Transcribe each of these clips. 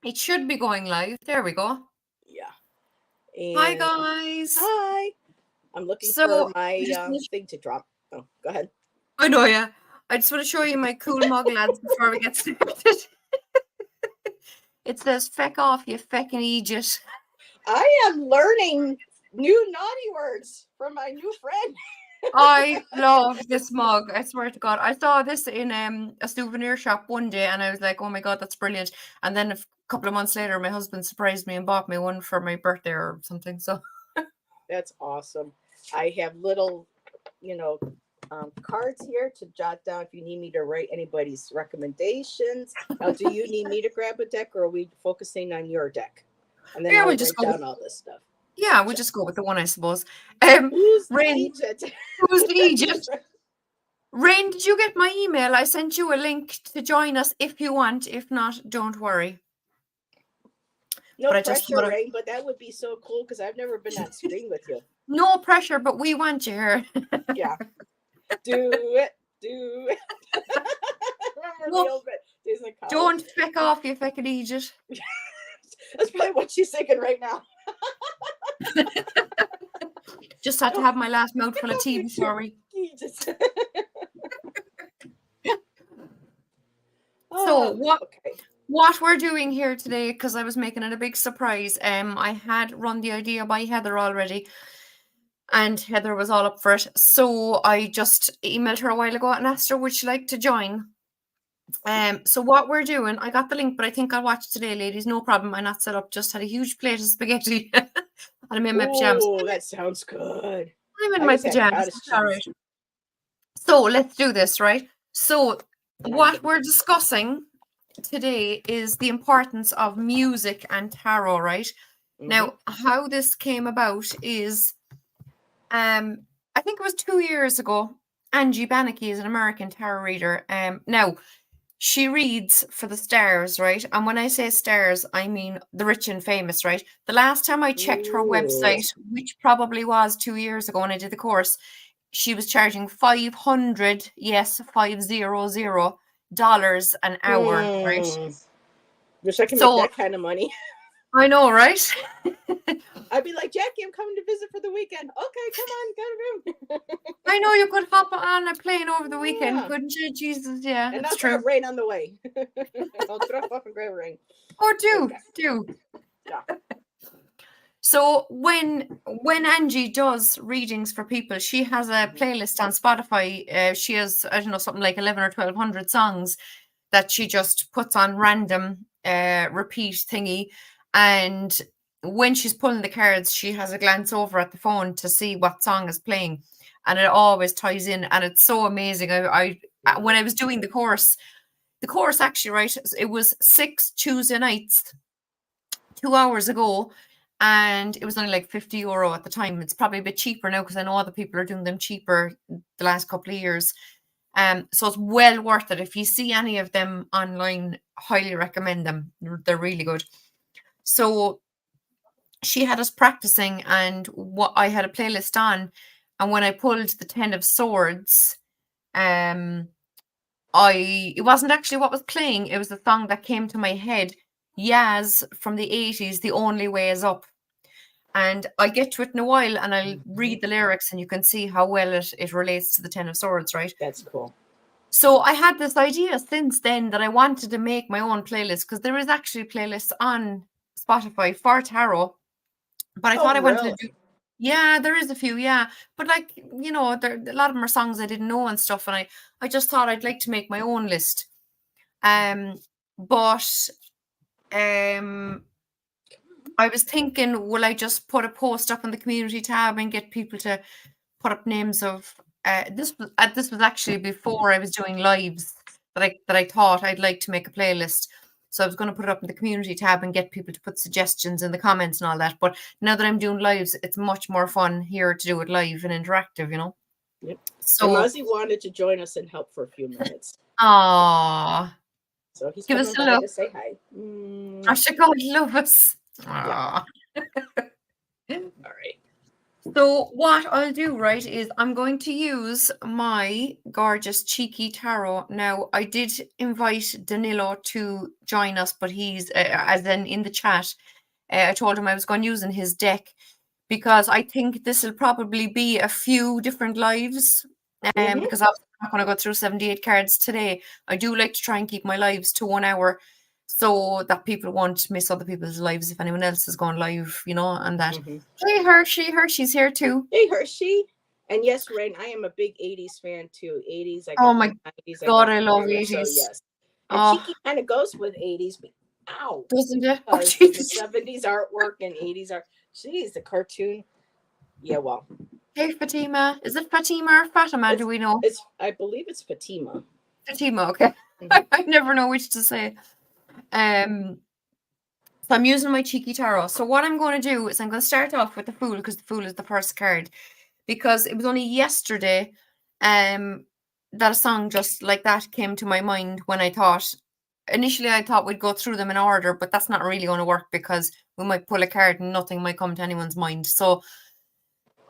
It should be going live. There we go. Yeah. Hi, And guys. hi. I'm looking for So, I my just want to, thing to drop. Oh, go ahead. I know, yeah. I just want to show you my cool mug, lads, before we get started. It says, feck off, you feckin' Egypt. I am learning new naughty words from my new friend. I love this mug. I swear to God. I saw this in a souvenir shop one day and I was like, oh my God, that's brilliant. And then couple of months later, my husband surprised me and bought me one for my birthday or something. So, That's awesome. I have little, you know, cards here to jot down if you need me to write anybody's recommendations. Now, do you need me to grab a deck or are we focusing on your deck? And then yeah, I'll we'll just write go. down all this stuff. Yeah, we'll Gotcha. just go with the one, I suppose. Um, Who's Rain, Egypt? who's Egypt? Rain, did you get my email? I sent you a link to join us if you want. If not, don't worry. No But I just pressure, thought, Rain, but that would be so cool because I've never been on screen with you. no pressure, but we want you here. Yeah. Do it. Do it. Remember the No, old days in college? don't feck off, you feckin' Egypt. That's probably what she's thinking right now. Just had to Don't have my last mouthful of tea fix your before we. just So Oh, what okay. what we're doing here today, because I was making it a big surprise. I had run the idea by Heather already, and Heather was all up for it. So I just emailed her a while ago and asked her would she like to join. So what we're doing, I got the link, but I think I'll watch today, ladies. No problem. I'm not set up. Just had a huge plate of spaghetti, and I'm in my pajamas. Ooh, that sounds good. I'm in I my just had pajamas. cottage It's all right. cheese. So let's do this, right? So what we're discussing today is the importance of music and tarot, right? Mm-hmm. Now, how this came about is, I think it was 2 years ago. Angie Bannicky is an American tarot reader. Now she reads for the stars, right? And when I say stars, I mean the rich and famous, right? The last time I checked her Ooh. website, which probably was 2 years ago when I did the course, she was charging 500, yes, $500 an hour, right? Wish I could make So that kind of money. I know, right? I'd be like, Jackie, I'm coming to visit for the weekend. Okay, come on, got a room. I know you could hop on a plane over the weekend, Yeah. couldn't you? Jesus, yeah, And it's I'll true. grab rain on the way. I'll drop off and grab rain. Or do, Okay. do. Yeah. So when Angie does readings for people, she has a Mm-hmm. playlist on Spotify. She has, I don't know, something like 11 or 1200 songs that she just puts on random repeat thingy. And when she's pulling the cards, she has a glance over at the phone to see what song is playing, and it always ties in, and it's so amazing. When I was doing the course actually, right, it was 6 Tuesday nights 2 hours ago, and it was only like €50 at the time. It's probably a bit cheaper now because I know other people are doing them cheaper the last couple of years. So it's well worth it. If you see any of them online, highly recommend them. They're really good. So she had us practicing, and what I had a playlist on, and when I pulled the Ten of Swords, um, it wasn't actually what was playing. It was the song that came to my head. Yaz from the 80s, The Only Way Is Up. And I'll get to it in a while and I'll Mm-hmm. read the lyrics and you can see how well it relates to the Ten of Swords, right? That's cool. So I had this idea since then that I wanted to make my own playlist because there is actually playlists on Spotify for tarot. But I Oh, thought I wanted to really? do, yeah, there is a few, yeah. But like, a lot of them are songs I didn't know and stuff. And I just thought I'd like to make my own list. Um, but um I was thinking, will I just put a post up on the community tab and get people to put up names of this was actually before I was doing lives that I thought I'd like to make a playlist. So I was going to put it up in the community tab and get people to put suggestions in the comments and all that. But now that I'm doing lives, it's much more fun here to do it live and interactive. Yep. And So, Muzzy wanted to join us and help for a few minutes. ah, So he's give coming us a by look. to say hi. I should God love us. Yeah. Aw. All right. So what I'll do, right, is I'm going to use my gorgeous cheeky tarot. Now, I did invite Danilo to join us, but he's, as in the chat, I told him I was going using his deck because I think this will probably be a few different lives. Mhm. Because I'm not going to go through 78 cards today. I do like to try and keep my lives to 1 hour so that people won't miss other people's lives if anyone else is going live, and that. Mhm. Hey, Hershey's here too. Hey, Hershey. And yes, Rain, I am a big 80s fan too. 80s, I Oh got my the 90s, I God, got I the love latest. So 80s. yes. And Oh, Cheeky kind of goes with 80s, but ow. doesn't it? Oh, Because the Jesus. 70s artwork and 80s art. Geez, the cartoon. Yeah, well. Hey, Fatima. Is it Fatima or Fatima? Do we know? I believe it's Fatima. Fatima, okay. Mhm. I never know which to say. So I'm using my cheeky tarot. So what I'm going to do is I'm going to start off with the Fool because the Fool is the first card. Because it was only yesterday that a song just like that came to my mind when initially I thought we'd go through them in order, but that's not really going to work because we might pull a card and nothing might come to anyone's mind. So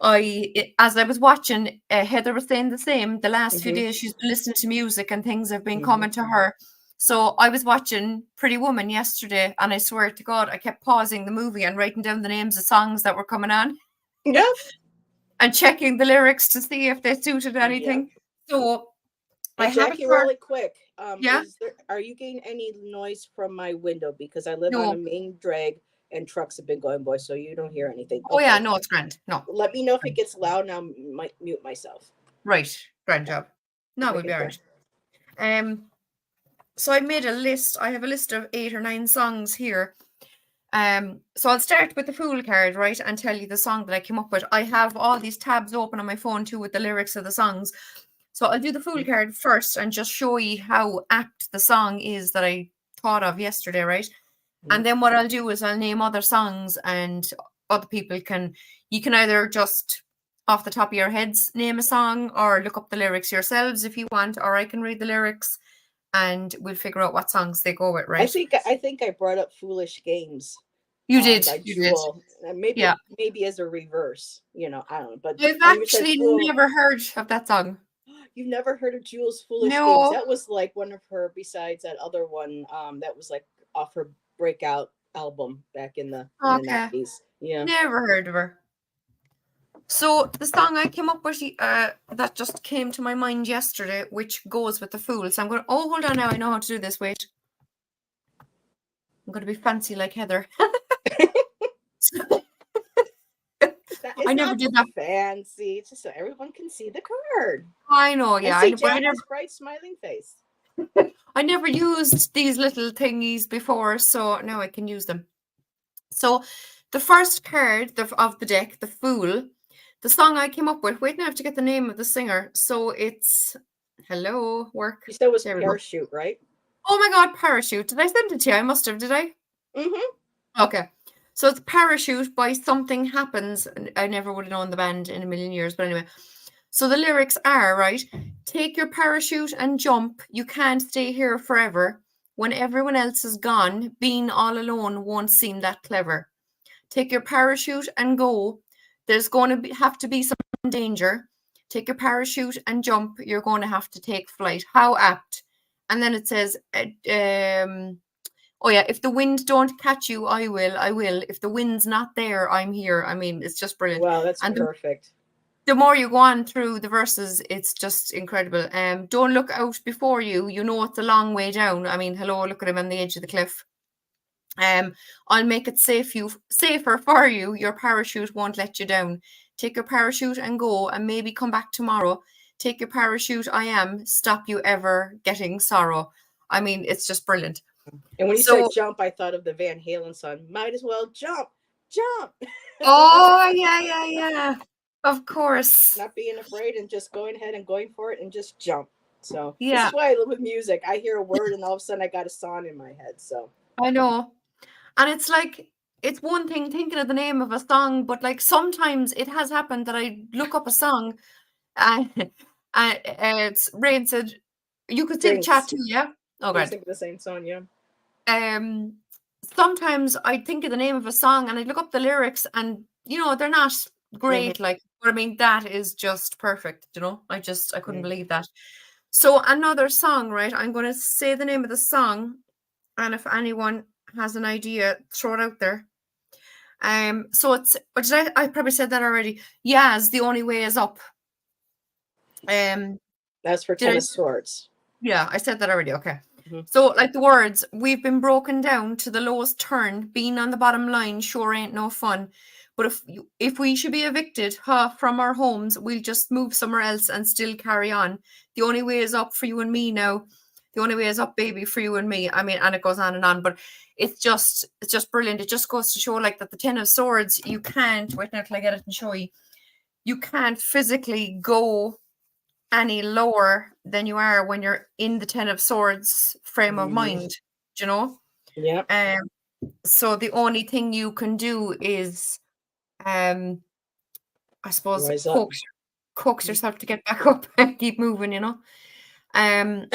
as I was watching, Heather was saying the same. The last few Mhm. days she's been listening to music and things have been Mhm. coming to her. So I was watching Pretty Woman yesterday, and I swear to God, I kept pausing the movie and writing down the names of songs that were coming on Yep. and checking the lyrics to see if they suited anything. So I And have a Jackie, card. really quick, Yeah. are you getting any noise from my window? Because I live on a No. main drag and trucks have been going by, so you don't hear anything. Oh yeah, Okay. no, it's grand. No. Let me know if it gets loud and I might mute myself. Right. Grand job. No, we'll Okay, be all right. So I made a list. I have a list of 8 or 9 songs here. So I'll start with the Fool card, right, and tell you the song that I came up with. I have all these tabs open on my phone too with the lyrics of the songs. So I'll do the Fool card first and just show you how apt the song is that I thought of yesterday, right? And then what I'll do is I'll name other songs and other people you can either just off the top of your heads name a song or look up the lyrics yourselves if you want, or I can read the lyrics and we'll figure out what songs they go with, right? I think I brought up Foolish Games. You did. By You Jewel. Maybe Yeah. maybe as a reverse, I don't know. But did. I've when you said actually Jewel, never heard of that song. you've never heard of Jewel's Foolish Games? No. That was like one of her, besides that other one, that was like off her breakout album back in the Okay. 90s. Yeah. Never heard of her. So the song I came up with that just came to my mind yesterday, which goes with the Fool. So I'm going to, hold on now. I know how to do this. Wait. I'm going to be fancy like Heather. I never did that. Fancy, just so everyone can see the card. I know, yeah. And see Jackie's bright smiling face. I never used these little thingies before, so now I can use them. So the first card of the deck, the Fool, the song I came up with. Wait, now I have to get the name of the singer. So it's hello, work. You said it was Parachute, right? Oh my God, Parachute. Did I send it to you? I must have, did I? Mm-hmm. Okay. So it's Parachute by Something Happens. I never would have known the band in a million years, but anyway. So the lyrics are, right, take your parachute and jump. You can't stay here forever. When everyone else is gone, being all alone won't seem that clever. Take your parachute and go. There's going to have to be some danger. Take your parachute and jump. You're going to have to take flight. How apt. And then it says, oh yeah, if the wind don't catch you, I will. If the wind's not there, I'm here. I mean, it's just brilliant. Wow, that's perfect. The more you go on through the verses, it's just incredible. Don't look out before you. You know it's a long way down. I mean, hello, look at him on the edge of the cliff. I'll make it safer for you. Your parachute won't let you down. Take your parachute and go, and maybe come back tomorrow. Take your parachute, I am. Stop you ever getting sorrow. I mean, it's just brilliant. And when you said jump, I thought of the Van Halen song. Might as well jump. Oh, yeah. Of course. Not being afraid and just going ahead and going for it and just jump. So yeah, this is why I live with music. I hear a word and all of a sudden I got a song in my head. So I know. And it's like, it's one thing thinking of the name of a song, but like sometimes it has happened that I look up a song and it's Rain said, you could sing chat too, yeah? Oh, great. Think of the same song, yeah. Sometimes I think of the name of a song and I look up the lyrics and, they're not great. Like, but I mean, that is just perfect. You know, I couldn't believe that. So another song, right? I'm going to say the name of the song, and if anyone has an idea, throw it out there. So it's, or did I probably said that already. Yaz, The Only Way Is Up. That's for Did I Ten of Swords. Yeah, I said that already. Okay. Mhm. So, like the words, we've been broken down to the lowest turn. Being on the bottom line sure ain't no fun. But if we should be evicted from our homes, we'll just move somewhere else and still carry on. The only way is up for you and me now. The only way is up, baby, for you and me. I mean, and it goes on and on. But it's just brilliant. It just goes to show, like, that the Ten of Swords, you can't. Wait now till I get it and show you. You can't physically go any lower than you are when you're in the Ten of Swords frame of mind, do you know? Yeah. So the only thing you can do is, I suppose, coax yourself to get back up and keep moving, you know? Yeah.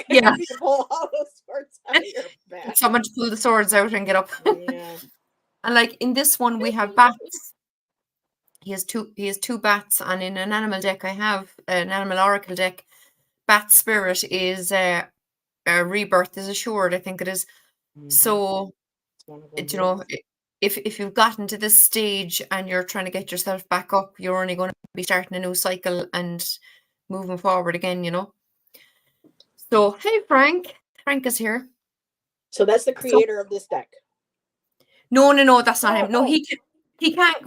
You pull all those swords out of your back. Someone to pull the swords out and get up. Yeah. And like in this one, we have bats. He has two bats, and in an animal deck, I have an animal oracle deck. Bat spirit is a rebirth is assured, I think it is. So, you know, if you've gotten to this stage and you're trying to get yourself back up, you're only going to be starting a new cycle and moving forward again, you know. So, hey, Frank is here. So that's the creator of this deck. No, that's not him. No, he can't.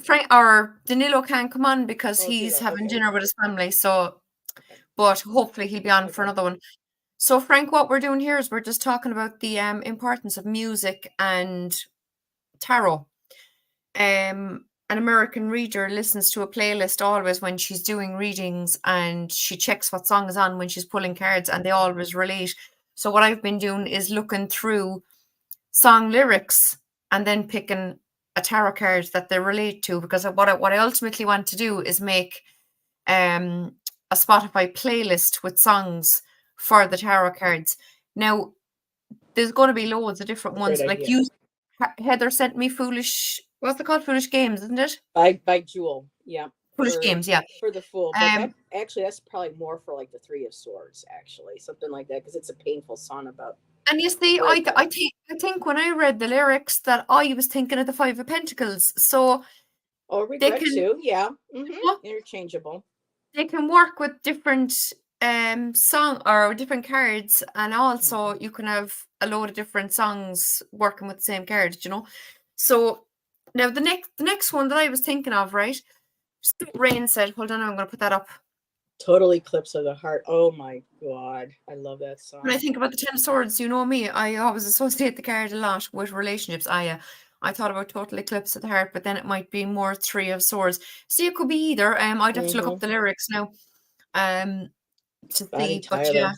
Frank or Danilo can't come on because he's having dinner with his family. So, but hopefully he'll be on for another one. So, Frank, what we're doing here is we're just talking about the importance of music and tarot. An American reader listens to a playlist always when she's doing readings, and she checks what song is on when she's pulling cards, and they always relate. So what I've been doing is looking through song lyrics and then picking a tarot card that they relate to, because what I ultimately want to do is make a Spotify playlist with songs for the tarot cards. Now, there's going to be loads of different ones. Like Heather sent me Foolish. What's it called? Foolish Games, isn't it? By Jewel. Yeah. Foolish Games, yeah. For the Fool. But that's probably more for like the Three of Swords, actually. Something like that, because it's a painful song about. And you see, I think when I read the lyrics that I was thinking of the Five of Pentacles. So regret too, yeah. Interchangeable. They can work with different song or different cards, and also you can have a load of different songs working with the same cards, you know. So now the next one that I was thinking of, right? Rain said, hold on, I'm going to put that up. Total Eclipse of the Heart. Oh my God. I love that song. When I think about the Ten of Swords, you know me, I always associate the card a lot with relationships. I thought about Total Eclipse of the Heart, but then it might be more Three of Swords. See, it could be either. I'd have to look up the lyrics now. To see, but yeah.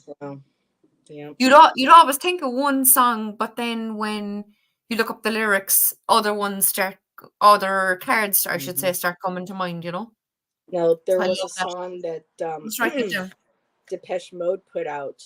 You'd always think of one song, but then when you look up the lyrics, other cards, I should say, start coming to mind, you know. Now, there was a song that Let's write it down. Depeche Mode put out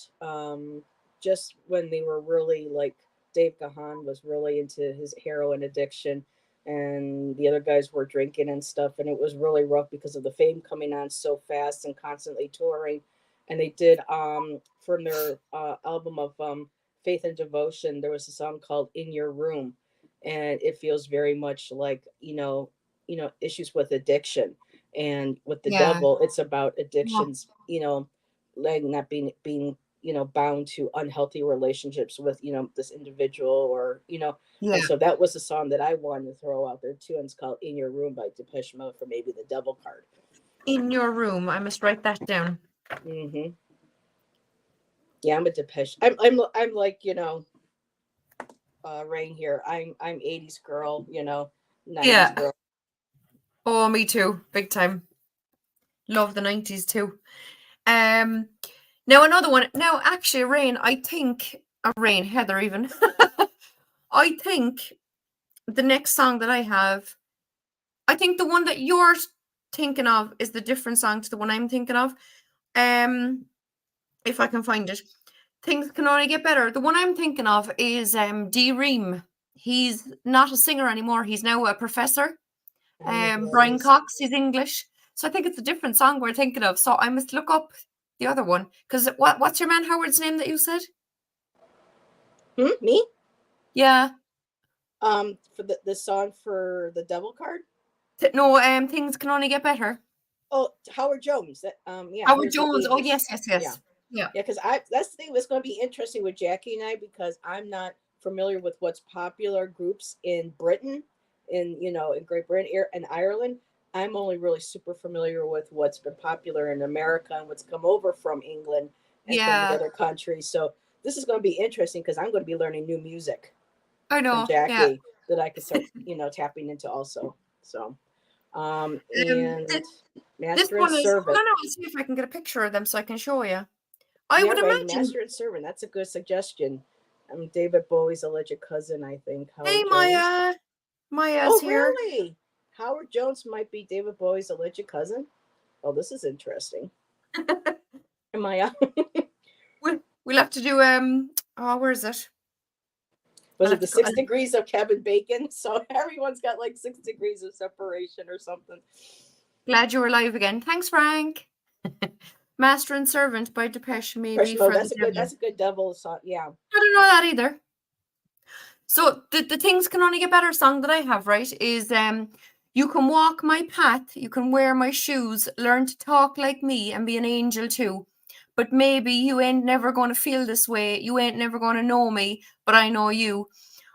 just when they were really, like, Dave Gahan was really into his heroin addiction, and the other guys were drinking and stuff, and it was really rough because of the fame coming on so fast and constantly touring. And they did from their album of Faith and Devotion, there was a song called In Your Room, and it feels very much like issues with addiction. And with the devil, it's about addictions, like not being bound to unhealthy relationships with this individual, or and so that was a song that I wanted to throw out there too, and it's called In Your Room by Depeche Mode, for maybe the devil card. In Your Room, I must write that down. Yeah, I'm a Depeche. I'm like Rain here. I'm 80s girl, 90s girl. Oh, me too, big time. Love the 90s too. Now another one. Now, actually, Rain, I think Heather even. I think the next song that I have, I think the one that you're thinking of is the different song to the one I'm thinking of. If I can find it. Things can only get better. The one I'm thinking of is D Ream. He's not a singer anymore. He's now a professor. Brian Cox is English. So I think it's a different song we're thinking of. So I must look up the other one. Because what's your man Howard's name that you said? Me? Yeah. For the song for the devil card? No, Things Can Only Get Better. Oh, Howard Jones. Yeah. Howard Jones. Oh, yes. Yeah, because that's the thing that's going to be interesting with Jackie and I, because I'm not familiar with what's popular groups in Britain, in Great Britain and Ireland. I'm only really super familiar with what's been popular in America and what's come over from England and from the other countries. So this is going to be interesting because I'm going to be learning new music. I know, from Jackie that I could start, tapping into also. So, and Master and Servant. I'll see if I can get a picture of them so I can show you. I would imagine Master and Servant. That's a good suggestion. David Bowie's alleged cousin, I think. Howard Jones. Maya. Maya's here. Really? Howard Jones might be David Bowie's alleged cousin. Oh, this is interesting. Maya. We'll have to do where is it? Was it the 6 degrees of Kevin Bacon? So everyone's got like 6 degrees of separation or something. Glad you were alive again. Thanks, Frank. Master and Servant by Depeche, maybe. That's a good devil song. Yeah. I don't know that either. So the Things Can Only Get Better song that I have, right, is you can walk my path, you can wear my shoes, learn to talk like me and be an angel too. But maybe you ain't never going to feel this way. You ain't never going to know me, but I know you.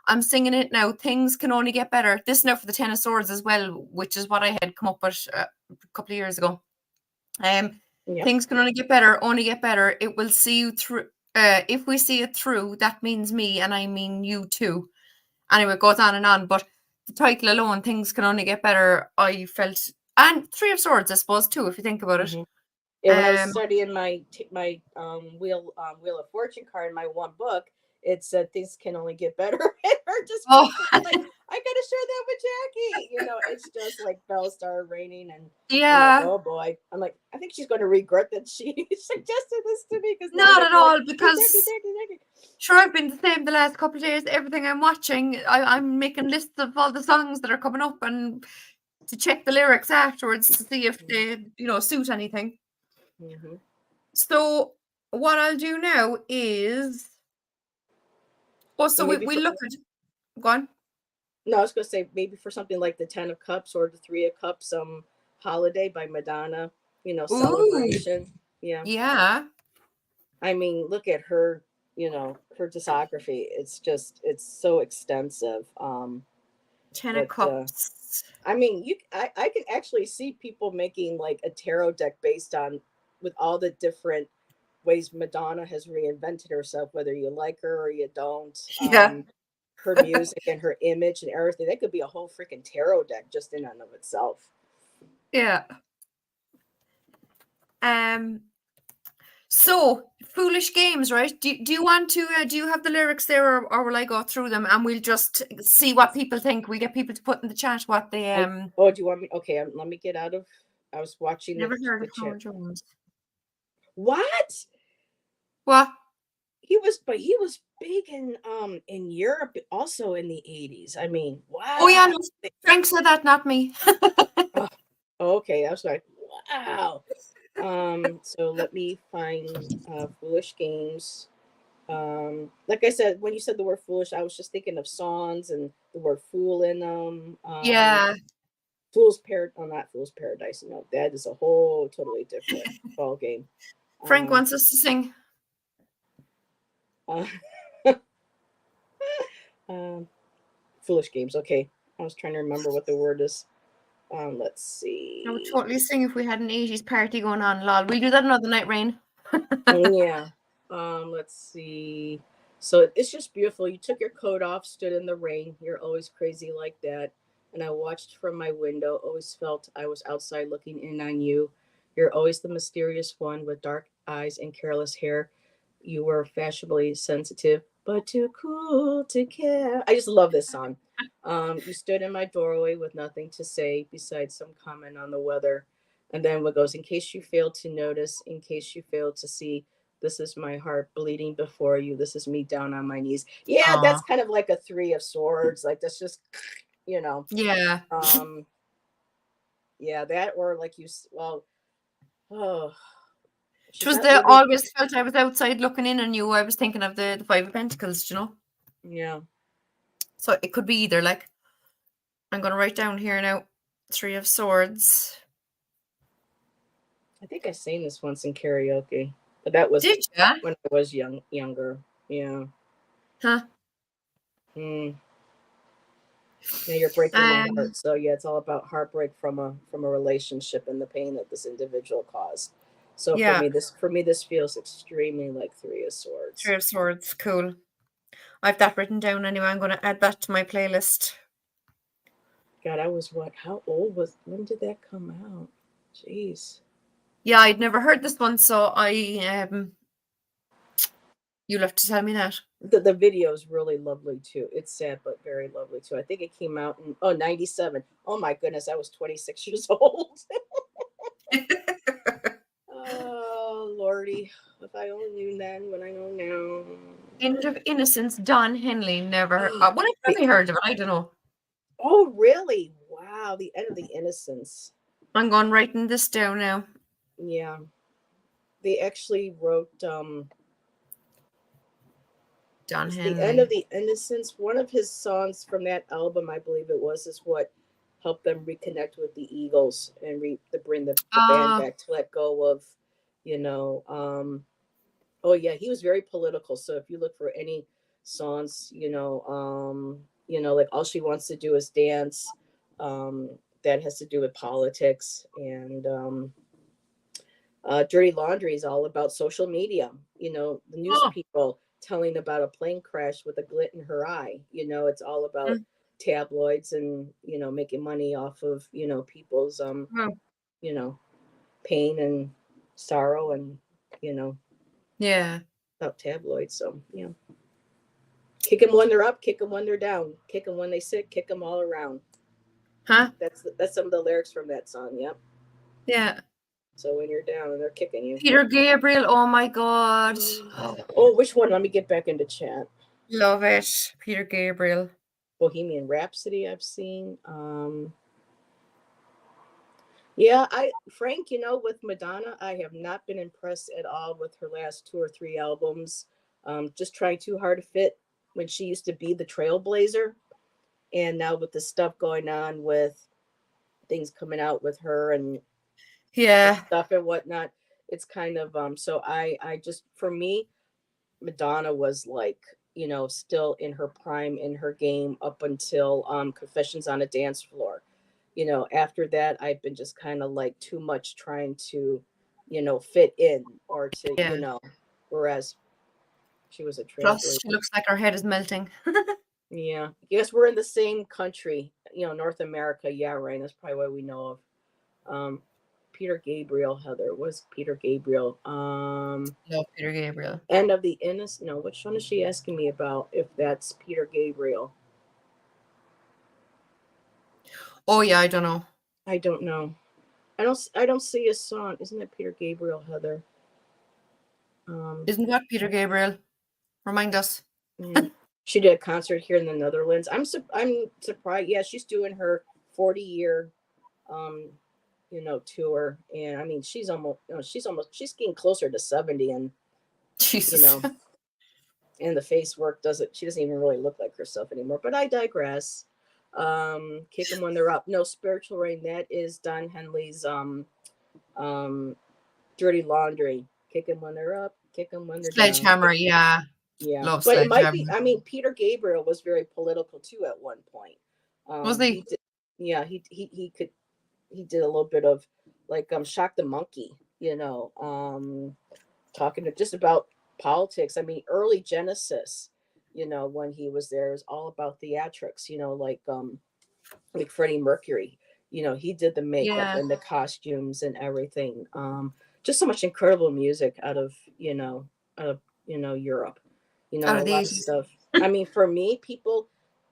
I'm singing it now. Things can only get better. This now for the Ten of Swords as well, which is what I had come up with a couple of years ago. Things can only get better. It will see you through. If we see it through, that means me, and I mean you too. Anyway, it goes on and on. But the title alone, Things Can Only Get Better, I felt, and Three of Swords, I suppose, too, if you think about it. Yeah, when I was studying my Wheel of Fortune card in my one book, it said things can only get better. And her just like, I gotta share that with Jackie. It's just like bells started raining, and I'm like, oh boy, I'm like, I think she's going to regret that she suggested this to me, because not at all, because sure, I've been the same the last couple of days. Everything I'm watching, I'm making lists of all the songs that are coming up and to check the lyrics afterwards to see if they suit anything. So what I'll do now is we look at. Go on. No, I was going to say maybe for something like the 10 of Cups or the 3 of Cups, Holiday by Madonna, celebration. Ooh. Yeah. I mean, look at her, her discography. It's so extensive. 10 of Cups. I mean, I can actually see people making like a tarot deck based on, with all the different ways Madonna has reinvented herself, whether you like her or you don't. Her music and her image and everything. That could be a whole freaking tarot deck just in and of itself. Yeah. So Foolish Games, right? Do you want to do you have the lyrics there, or will I go through them and we'll just see what people think? We get people to put in the chat what they do you want me? Okay, let me get out of. I was watching. Never heard of Howard Jones. What? He was big in Europe also in the 80s. I mean, wow. Oh yeah, Frank said that, not me. Okay, I was like, wow. So let me find Foolish Games. Like I said, when you said the word foolish, I was just thinking of songs and the word fool in them. Fool's Paradise. Oh, not Fool's Paradise. No, that is a whole totally different ball game. Frank wants us to sing. Foolish Games. Okay, I was trying to remember what the word is. Let's see. I would totally sing if we had an 80s party going on. Lol, we'll do that another night, Rain. Yeah. Let's see. So it's just beautiful. You took your coat off, stood in the rain. You're always crazy like that. And I watched from my window. Always felt I was outside looking in on you. You're always the mysterious one with dark eyes and careless hair. You were fashionably sensitive, but too cool to care. I just love this song. You stood in my doorway with nothing to say besides some comment on the weather. And then what goes, in case you failed to notice, in case you failed to see, this is my heart bleeding before you. This is me down on my knees. Yeah, that's kind of like a 3 of Swords. Like, that's just, Yeah. Yeah, that or like well, oh, It she's was not the really. always felt I was outside looking in on you. I was thinking of the Five of Pentacles, you know? Yeah, So it could be either. Like, I'm going to write down here now Three of Swords. I think I sang this once in karaoke, but that was Did you? when I was younger. Yeah. Huh? Mm. Yeah, you're breaking my Um, heart. So yeah, it's all about heartbreak from a relationship and the pain that this individual caused. So yeah, for me this feels extremely like Three of Swords. Three of Swords. Cool. I've that written down anyway. I'm going to add that to my playlist. God, I was what? How old was? When did that come out? Jeez. Yeah, I'd never heard this one, so you'll have to tell me that. The video is really lovely too. It's sad but very lovely too. I think it came out in 97. Oh my goodness, I was 26 years old. Oh Lordy, if I only knew then what I know now. End of Innocence, Don Henley. Never. Oh, Well, I probably heard of it. I don't know. oh really? Wow, the end of the innocence. I'm going writing this down now. Yeah. They actually wrote Don it's the end of Henley. the innocence. One of his songs from that album, I believe it was, is what helped them reconnect with the Eagles and to bring the band Oh, back to let go of, you know, oh yeah, he was very political. So if you look for any songs, like All She Wants to Do Is Dance, um, that has to do with politics, and Dirty Laundry is all about social media. The news oh, people telling about a plane crash with a glit in her eye. It's all about mm, tabloids and making money off of people's oh. you know pain and sorrow and you know Yeah. about tabloids. So kick them when they're up, kick them when they're down, kick them when they sit, kick them all around. Huh? That's some of the lyrics from that song. Yep. Yeah. So when you're down and they're kicking you. Peter Gabriel. Oh my God. Oh, which one? Let me get back into chat. Love it. Peter Gabriel. Bohemian Rhapsody I've seen. Yeah, Frank, with Madonna, I have not been impressed at all with her last 2 or 3 albums. Just trying too hard to fit when she used to be the trailblazer. And now with the stuff going on with things coming out with her and Yeah. stuff and whatnot, it's kind of so I just for me, Madonna was like, still in her prime, in her game up until Confessions on a Dance Floor. After that, I've been just kind of like too much trying to, fit in or to, Yeah. whereas she was a Plus, trailblazer. she looks like her head is melting. Yeah. Yes, we're in the same country, North America. Yeah, right. That's probably why we know of. Peter Gabriel, Heather. Was Peter Gabriel? Love Peter Gabriel. End of the Innocent. No, which one is she asking me about? If that's Peter Gabriel, Oh yeah, I don't know. I don't know. I don't see a song. Isn't it Peter Gabriel, Heather? Isn't that Peter Gabriel? Remind us. Yeah. She did a concert here in the Netherlands. I'm surprised. Yeah, she's doing her 40-year tour, and I mean she's getting closer to 70, and you Jesus. know and the face work doesn't she doesn't even really look like herself anymore, but I digress. Kick them when they're up. No, Spiritual Rain, that is Don Henley's um Dirty Laundry. Kick them when they're up, kick them when they're down. Sledgehammer, yeah. Yeah, Love but it might be. Sledgehammer. I mean, Peter Gabriel was very political too at one point. Was He he? did. Yeah, he did a little bit of like Shock the Monkey. Talking to just about politics. I mean, early Genesis. When he was there, it was all about theatrics. Like Freddie Mercury. He did the makeup Yeah. and the costumes and everything. Just so much incredible music out of Europe. Out A of the lot of 80s. stuff. I mean, for me,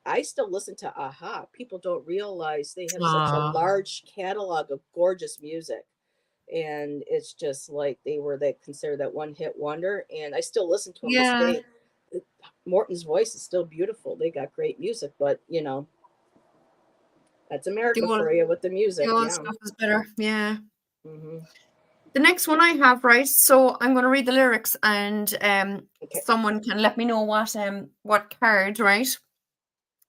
I still listen to Aha. People don't realize they have such a Aw. large catalog of gorgeous music. And it's just like they consider that one hit wonder. And I still listen to them this Yeah. day. Morton's voice is still beautiful. They got great music, but That's America The old, for you with the music. the old Yeah. stuff is better. Yeah. Hmm. The next one I have, right? So I'm going to read the lyrics, and Okay. someone can let me know what card, right?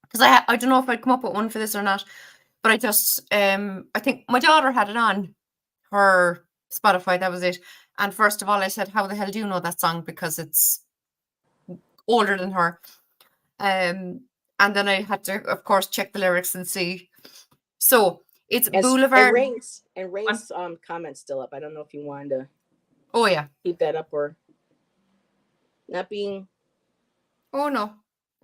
Because I don't know if I'd come up with one for this or not, but I think my daughter had it on her Spotify. That was it. And first of all, I said, "How the hell do you know that song?" Because it's older than her. And then I had to, of course, check the lyrics and see. So it's And Boulevard. Rain's comment still up. I don't know if you wanted to Oh yeah. keep that up or not being. Oh no.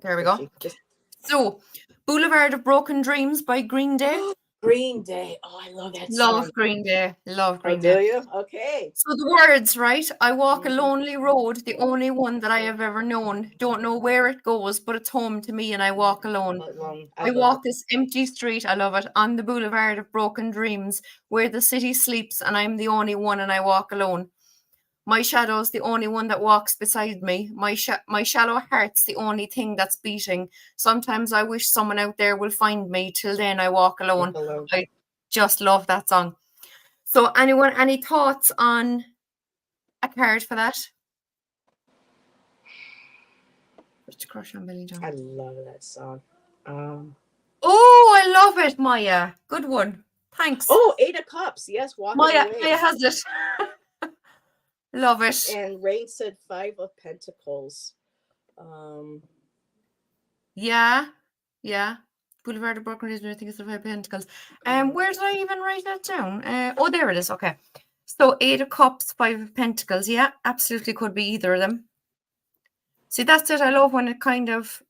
There we Is go. she just So Boulevard of Broken Dreams by Green Day. Green Day? Oh, I love that Love song. Green Day. Love Oh, Green do Day. you? Okay. So the words, right? I walk a Mhm. lonely road, the only one that I have ever known. Don't know where it goes, but it's home to me, and I walk alone. I I love walk this empty street, I love it, on the boulevard of broken dreams, where the city sleeps, and I'm the only one, and I walk alone. My shadow's the only one that walks beside me. My shallow heart's the only thing that's beating. Sometimes I wish someone out there will find me. Till then, I walk alone. alone. I just love that song. So, anyone, any thoughts on a card for that? Just crush on Billy Joe. I love that song. Oh, I love it, Maya. Good one. Thanks. Oh, 8 of Cups. Yes, walking Maya, away. Maya has it. Love it. And Rain said 5 of Pentacles. Yeah. Boulevard of Broken Dreams, I think it's the 5 of Pentacles. Where did I even write that down? Oh, there it is. Okay. So 8 of Cups, 5 of Pentacles. Yeah, absolutely could be either of them. See, that's it. I love when it kind of.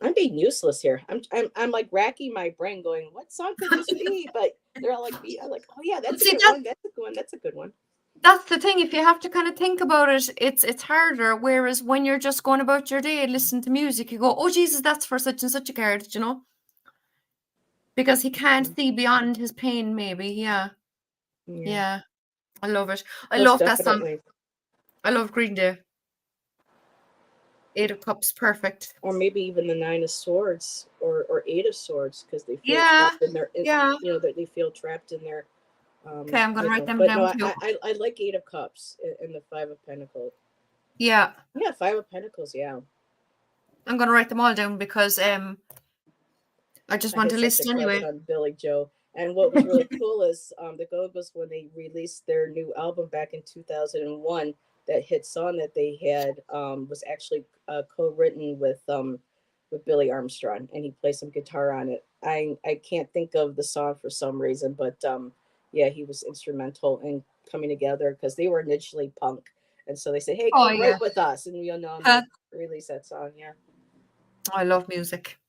I'm being useless here. I'm like racking my brain, going, "What song could this be?" But they're all like, "I'm like, oh yeah, that's a good one. That's a good one. That's a good one." That's the thing. If you have to kind of think about it, it's harder. Whereas when you're just going about your day and listen to music, you go, "Oh Jesus, that's for such and such a card," you know, because he can't see beyond his pain. Maybe, yeah. I love it. I love that song. I love Green Day. 8 of Cups, perfect. Or maybe even the 9 of Swords or 8 of Swords, because they feel Yeah, trapped in their, yeah. you know, that they feel trapped in their. Okay, I'm gonna write them but down no, too. I like 8 of Cups and the 5 of Pentacles. Yeah. Yeah, 5 of Pentacles. Yeah. I'm gonna write them all down because I just want to list anyway. On Billy Joe. And what was really cool is the Go-Go's, when they released their new album back in 2001, that hit song that they had was actually co-written with Billy Armstrong, and he played some guitar on it. I can't think of the song for some reason, but yeah, he was instrumental in coming together because they were initially punk, and so they said, "Hey, come write with us," and release that song. Yeah, I love music.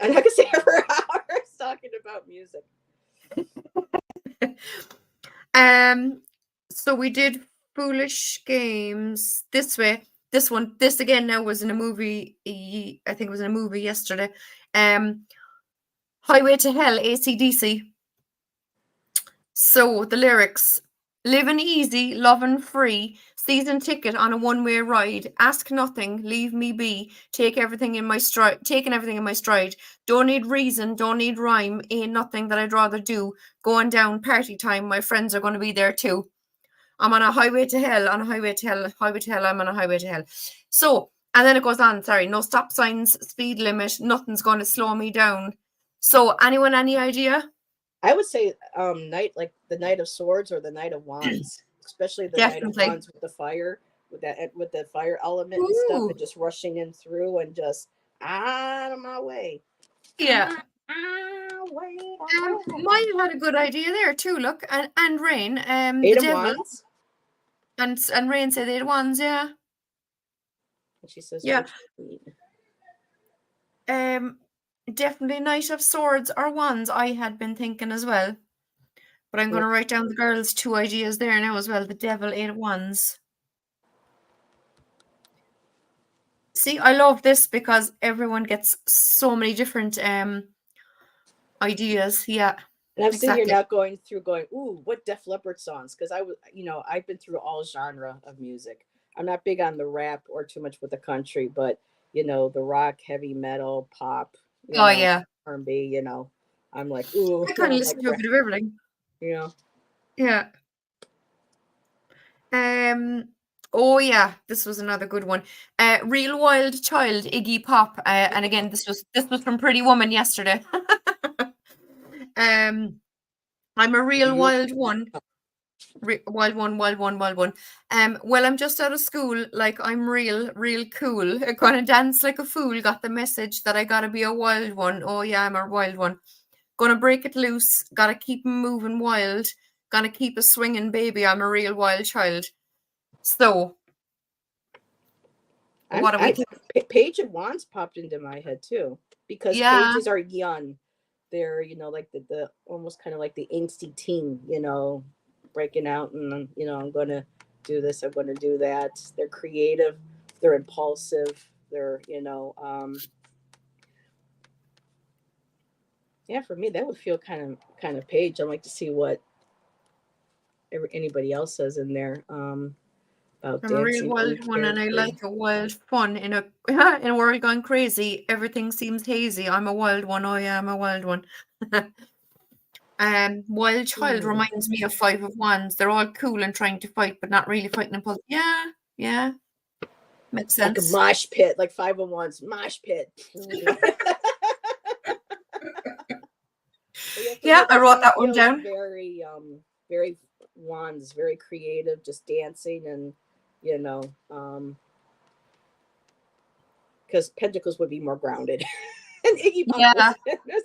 I'm not gonna say it for hours talking about music. So we did Foolish Games this way. This again now was in a movie. I think it was in a movie yesterday. Highway to Hell, AC/DC. So the lyrics: living easy, loving free, season ticket on a one-way ride, ask nothing, leave me be, taking everything in my stride. Don't need reason, don't need rhyme, ain't nothing that I'd rather do. Going down party time, my friends are gonna be there too. I'm on a highway to hell, I'm on a highway to hell. So, and then it goes on, no stop signs, speed limit, nothing's gonna slow me down. So anyone, any idea? I would say the Knight of Swords or the Knight of Wands, especially the Knight of Wands with the fire, with the fire element and stuff, and just rushing in through and just out of my way. Yeah. Mine had a good idea there too. Look, and Rain, the devil, and Rain said 8 of Wands, yeah. And she says, yeah. Definitely Knight of Swords or Wands. I had been thinking as well, but I'm going to write down the girls' 2 ideas there now as well. The devil, 8 of Wands. See, I love this because everyone gets so many different ideas. Yeah. And I'm sitting here now going, ooh, what Def Leppard songs? Because I've been through all genre of music. I'm not big on the rap or too much with the country, but the rock, heavy metal, pop, yeah, R&B, I'm like, ooh, I kind I'm of like, listen to a bit of everything. yeah. Yeah. Oh yeah, this was another good one. Real Wild Child, Iggy Pop. And again, this was from Pretty Woman yesterday. I'm a real wild one. Wild one, wild one, wild one. Well, I'm just out of school, like I'm real cool. Gonna dance like a fool. Got the message that I gotta be a wild one. Oh yeah, I'm a wild one. Gonna break it loose. Gotta keep 'em moving wild. Gonna keep a swinging, baby. I'm a real wild child. So, what do we think? Page and Wands popped into my head too, because Yeah, pages are young. They're, like the almost kind of like the angsty teen, breaking out and, I'm going to do this, I'm going to do that. They're creative, they're impulsive, they're, yeah, for me, that would feel kind of Page. I'd like to see what anybody else says in there. About I'm a real dancing, wild being one, and I carefree. like a wild fun in a in a world gone crazy. Everything seems hazy. I'm a wild one. Oh yeah, I'm a wild one. Wild child Hmm. reminds me of Five of Wands. They're all cool and trying to fight, but not really fighting in public. Yeah, yeah, makes Like a sense. mosh pit, like 501's mosh pit. But yeah, for me, Yeah, I that wrote song that one feels down. very Wands, very creative, just dancing and, because Pentacles would be more grounded, and Iggy Pop Yeah,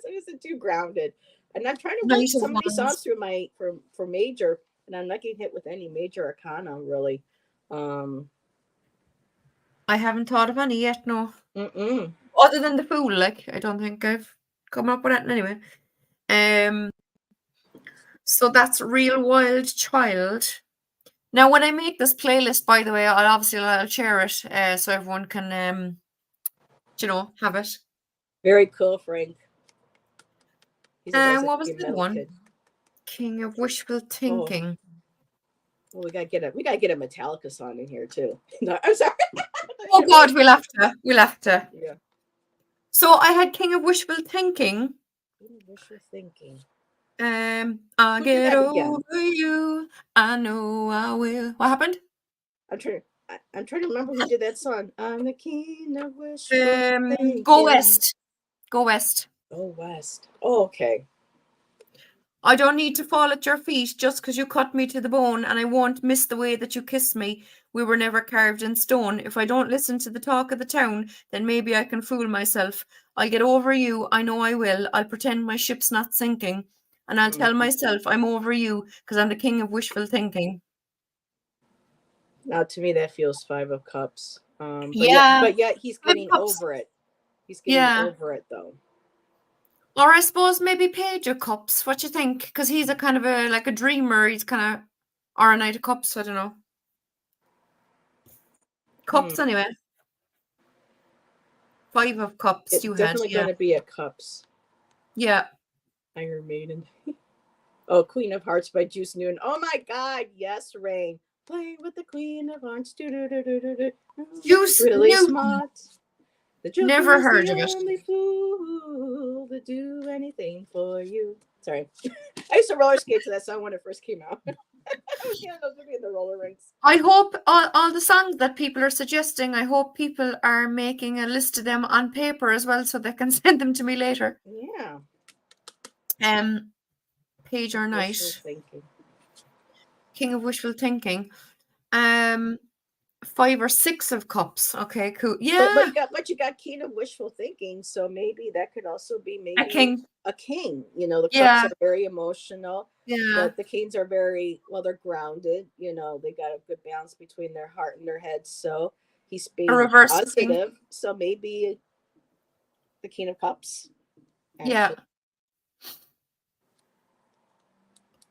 isn't too grounded. And I'm trying to work Knight of some of these songs Wands. through my for major, and I'm not getting hit with any major arcana really. I haven't thought of any yet. No, Mm-mm. other than the Fool. Like I don't think I've come up with that anyway. So that's Real Wild Child. Now, when I make this playlist, by the way, I'll share it so everyone can, have it. Very cool, Frank. He says I was What was a the other metal one? kid. King of Wishful Oh, Thinking. well, we gotta get a Metallica song in here too. No, I'm sorry. Oh God, we'll have to. Yeah. So I had King of Wishful Thinking. Wishful thinking. I'll Who did get that again? over you. I know I will. What happened? I'm trying to remember who did that song. I'm the king of wishful thinking. Go West. Go West. Oh, West. Oh, okay. I don't need to fall at your feet just because you cut me to the bone, and I won't miss the way that you kiss me. We were never carved in stone. If I don't listen to the talk of the town, then maybe I can fool myself. I'll get over you, I know I will. I'll pretend my ship's not sinking, and I'll tell myself I'm over you because I'm the king of wishful thinking. Now, to me, that feels Five of Cups. But Yeah. yet he's getting over it. He's getting over it, though. Or I suppose maybe Page of Cups. What you think? Because he's a kind of like a dreamer. He's kind of, or a Knight of Cups. I don't know. Cups anyway. Five of Cups. It's definitely going to be a Cups. Yeah. Iron Maiden. Oh, Queen of Hearts by Juice Noon. Oh my God, yes, Rain. Playing with the Queen of Hearts. Juice really Newton. smart. The Never heard of it. only fool to do anything for you. Sorry. I used to roller skate to that song when it first came out. I was in the roller rinks. I hope all the songs that people are suggesting, I hope people are making a list of them on paper as well so they can send them to me later. Yeah. Page or Knight. Thinking. King of Wishful Thinking. 5 or 6 of Cups. Okay, cool. Yeah. But you got King of Wishful Thinking, so maybe that could also be maybe a king. A king. The Cups are very emotional. Yeah. But the Kings are they're grounded. They got a good balance between their heart and their head. So he's being positive. King. So maybe the King of Cups. Actually. Yeah.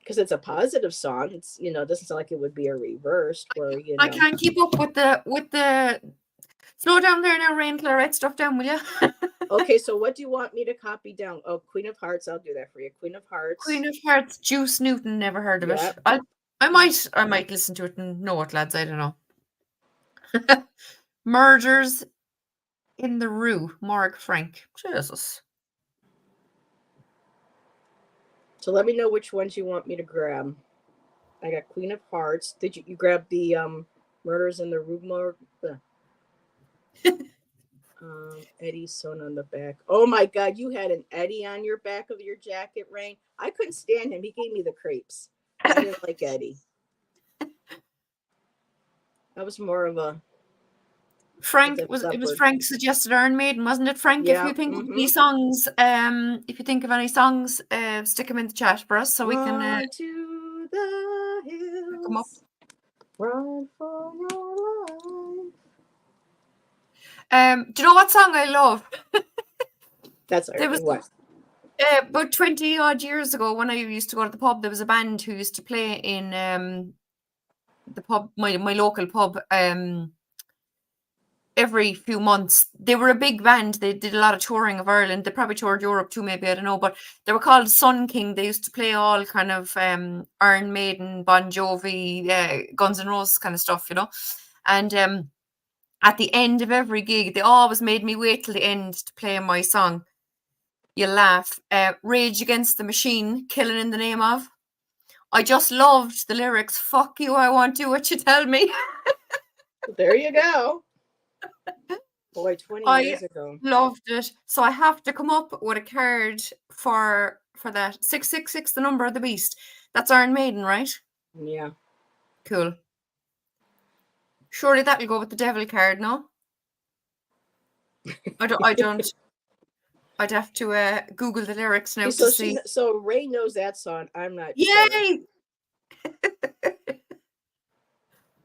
Because it's a positive song. It's doesn't sound like it would be a reversed where I can't keep up with the slow down there now, Rain. Write stuff down, will you? Okay, so what do you want me to copy down? Oh, Queen of Hearts, I'll do that for you. Queen of Hearts. Queen of Hearts, Juice Newton, never heard of it. I might listen to it and know it, lads. I don't know. Murders in the Rue, Morg Frank. Jesus. So let me know which ones you want me to grab. I got Queen of Hearts. Did you grab the Murders in the Rue Morgue? Eddie's sewn on the back. Oh my God, you had an Eddie on your back of your jacket, Rain. I couldn't stand him. He gave me the creeps. I didn't like Eddie. I was more of a Frank it was Frank suggested Iron Maiden, wasn't it, Frank? Yeah. If you think of any songs, if you think of any songs, stick them in the chat for us so we can Run to the hills. come up. Run for your life. Do you know what song I love? That's what? About 20 odd years ago, when I used to go to the pub, there was a band who used to play in the pub, my local pub, every few months. They were a big band. They did a lot of touring of Ireland. They probably toured Europe too, maybe, I don't know, but they were called Sun King. They used to play all kind of Iron Maiden, Bon Jovi, Guns N' Roses kind of stuff, you know. And at the end of every gig, they always made me wait till the end to play my song. You laugh. Rage Against the Machine, Killing in the Name of. I just loved the lyrics. Fuck you, I want to do what you tell me. There you go. Boy, 20 years ago. Loved it. So I have to come up with a card for that. 666, the number of the beast. That's Iron Maiden, right? Yeah. Cool. Surely that'll go with the devil card, no? I don't. I'd have to Google the lyrics now to see. So Ray knows that song. I'm not. Yay! Sure.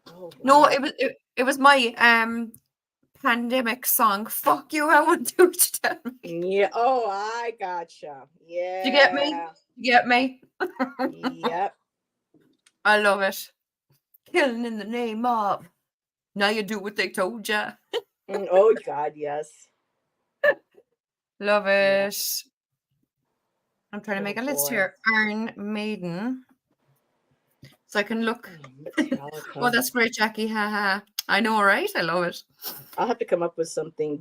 Oh, wow. No, it was my pandemic song. Fuck you, I want to tell me. Yeah. Oh, I gotcha. Yeah. You get me? You get me? Yep. I love it. Killing in the name of. Now you do what they told ya. Oh God, yes. Love it. Yeah. I'm trying to make a list here. Iron Maiden. So I can look. Oh, that's great, Jackie. Haha. I know, right? I love it. I'll have to come up with something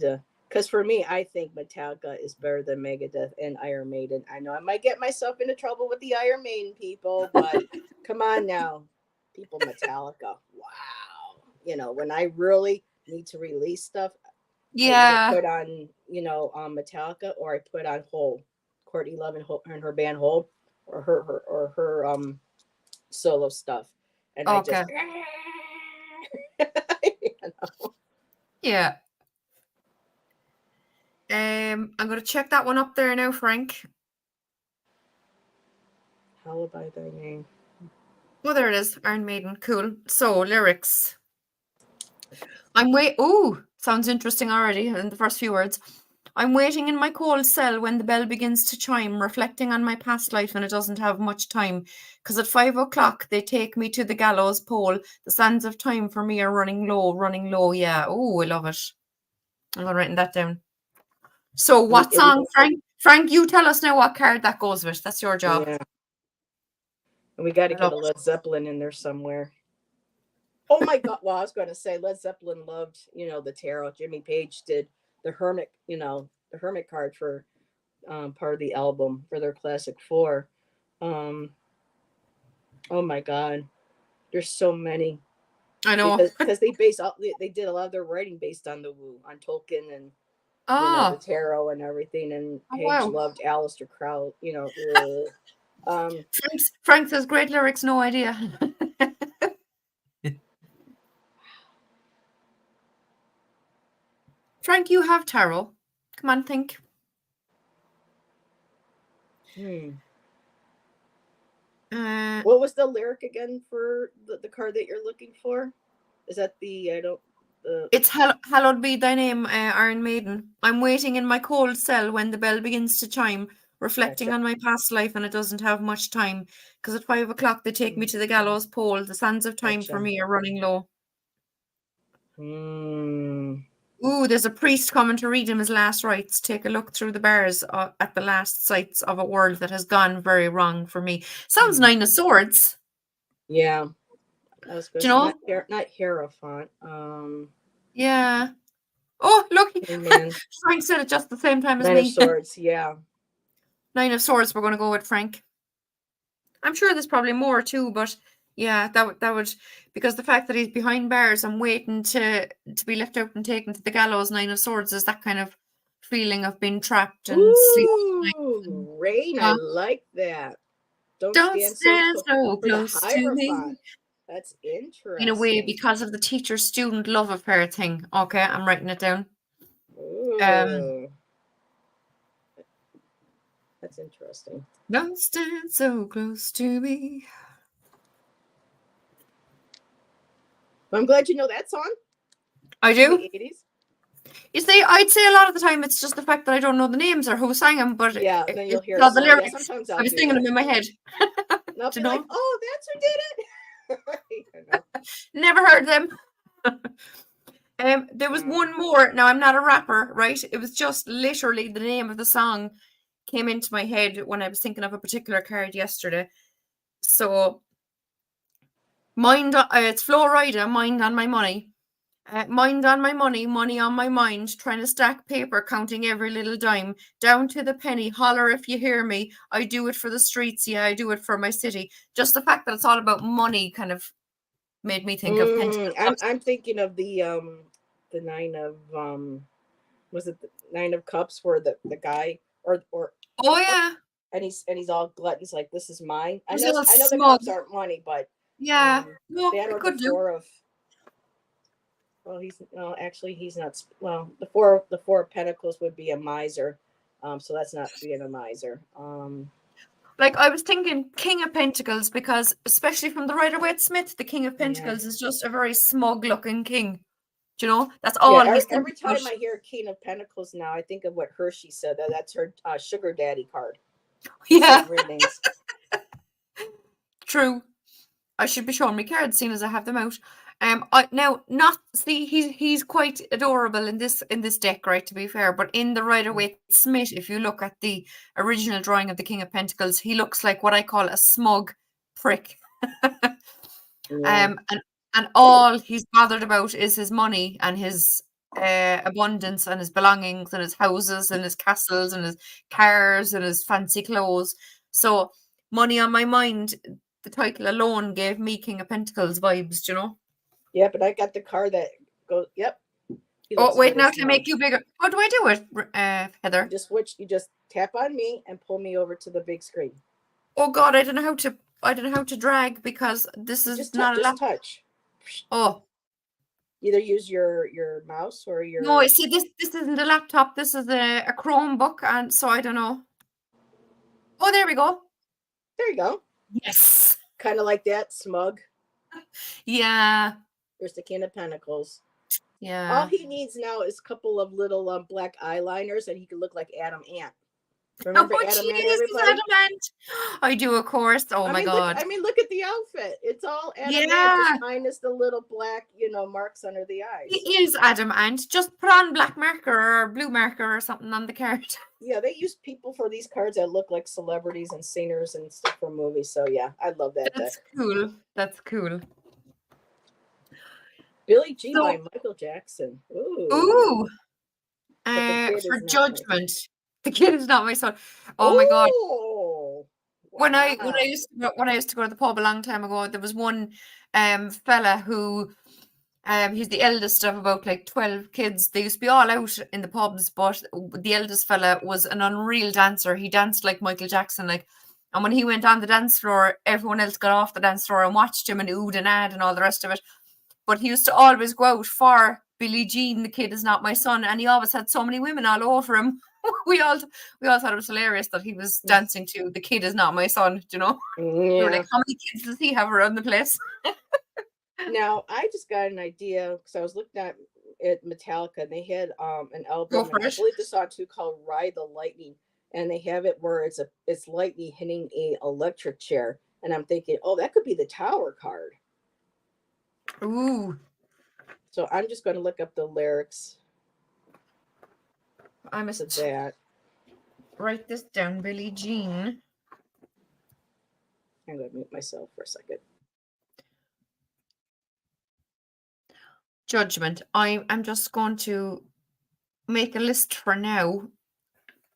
because for me, I think Metallica is better than Megadeth and Iron Maiden. I know I might get myself into trouble with the Iron Maiden people, but come on now. People, Metallica. Wow. You know, when I really need to release stuff, yeah, I put on, Metallica, or I put on Hole, Courtney Love and her band Hole, or her solo stuff, and okay. I just Yeah. I'm gonna check that one up there now, Frank. Hallowed by Thy Name. Oh, there it is. Iron Maiden. Cool. So lyrics. Sounds interesting already in the first few words. I'm waiting in my cold cell when the bell begins to chime, reflecting on my past life, and it doesn't have much time. Because at 5 o'clock, they take me to the gallows pole. The sands of time for me are running low. Yeah. Oh, I love it. I'm writing that down. So what song, Frank? Frank, you tell us now what card that goes with. That's your job. Yeah. And we got to get a Led Zeppelin in there somewhere. Oh my God. Well, I was going to say Led Zeppelin loved, the tarot. Jimmy Page did the Hermit, the Hermit card for part of the album for their Classic 4. Oh my God. There's so many. I know. Because they did a lot of their writing based on the Wu, on Tolkien and the tarot and everything. And Page loved Aleister Crowley, Frank says great lyrics, no idea. Frank, you have tarot. Come on, think. What was the lyric again for the card that you're looking for? Is that it's Hallowed Be Thy Name, Iron Maiden. I'm waiting in my cold cell when the bell begins to chime, reflecting on my past life, and it doesn't have much time. Because at 5 o'clock, they take me to the gallows pole. The sands of time for me are running low. Ooh, there's a priest coming to read him his last rites. Take a look through the bars at the last sights of a world that has gone very wrong for me. Sounds Nine of Swords. Yeah. I was going to say, not Hierophant. Yeah. Oh, look. Frank said it just the same time as me. Nine of Swords, yeah. Nine of Swords, we're going to go with Frank. I'm sure there's probably more too, but yeah, that would because the fact that he's behind bars and waiting to be left out and taken to the gallows, 9 of Swords, is that kind of feeling of being trapped and sleep. Ooh, Rain, I Yeah. like that. Don't Don't stand so stand close so for the close to me. Hierophant. That's In a way, interesting. because of the teacher-student love affair thing. Okay, I'm writing it down. Ooh, that's interesting. Don't stand so close to me. Well, I'm glad you know that song I from do. the 80s. You see, I'd say a lot of the time it's just the fact that I don't know the names or who sang them, but Yeah, then you'll it's hear a all the song. Yeah, lyrics. sometimes I I'll was do singing that. them in my head. And I'll Do be you like, know? oh, that's who did it. You know. Never heard them. There was one more. Now, I'm not a rapper, right? It was just literally the name of the song came into my head when I was thinking of a particular card yesterday. So, it's Flo Rida, Mind on My Money. Mind on my money, money on my mind, trying to stack paper, counting every little dime, down to the penny, holler if you hear me. I do it for the streets, yeah, I do it for my city. Just the fact that it's all about money kind of made me think of Pentacles. I'm thinking of the 9 of was it the 9 of Cups where the guy or Oh yeah, and he's all gluttons like this is mine. it was all I know the smug. cups aren't money, but Yeah, no, that it or the could do. 4 of well he's no actually he's not well the four of Pentacles would be a miser, so that's not being a miser. Like I was thinking King of Pentacles because especially from the Rider-Waite Smith, the King of Pentacles is just a very smug looking king. Do you know? That's all Yeah, he's every thinking about. time I hear King of Pentacles now, I think of what Hershey said. That's her sugar daddy card. Yeah, Readings. true. I should be showing my cards, seeing as I have them out. Now not see he's quite adorable in this deck, right? To be fair, but in the Rider-Waite Smith, if you look at the original drawing of the King of Pentacles, he looks like what I call a smug prick. Yeah. And all he's bothered about is his money and his abundance and his belongings and his houses and his castles and his cars and his fancy clothes. So money on my mind, the title alone gave me King of Pentacles vibes, do you know? Yeah, but I got the card that goes. Yep. He Oh, looks wait, very now to smug. make you bigger. How do I do it, Heather? You just tap on me and pull me over to the big screen. Oh God, I don't know how to drag because this is Just not a just lap. touch. Oh Either use your mouse or your. no, see this isn't a laptop. This is a Chromebook, and so I don't know. Oh, there we go. There you go. Yes. Kind of like that, smug. Yeah. There's the King of Pentacles. Yeah. All he needs now is a couple of little black eyeliners, and he could look like Adam Ant. Remember Oh, Adam Ant, Jesus, everybody? Adamant. I do, of course. Oh my God. Look at the outfit. It's all Adam Ant, Yeah. just minus the little black, marks under the eyes. He is Adamant. Just put on black marker or blue marker or something on the card. Yeah, they use people for these cards that look like celebrities and singers and stuff from movies. So yeah, I love that. That's cool. That's cool. Billie Jean by Michael Jackson. Ooh. For Judgment. The kid is not my son. Oh my God. Wow. When I used to go to the pub a long time ago, there was one fella who he's the eldest of about like 12 kids. They used to be all out in the pubs, but the eldest fella was an unreal dancer. He danced like Michael Jackson, and when he went on the dance floor, everyone else got off the dance floor and watched him and oohed and ahed and all the rest of it. But he used to always go out for Billie Jean, The Kid Is Not My Son, and he always had so many women all over him. we all thought it was hilarious that he was dancing to The Kid Is Not My Son, you know? Yeah. We were like, how many kids does he have around the place? Now, I just got an idea because I was looking at Metallica, and they had an album, and I believe the song too called "Ride the Lightning," and they have it where it's lightning hitting a electric chair, and I'm thinking, oh, that could be the Tower card. Ooh. So I'm just going to look up the lyrics. I must that. Write this down, Billie Jean. I'm going to mute myself for a second. Judgment. I'm just going to make a list for now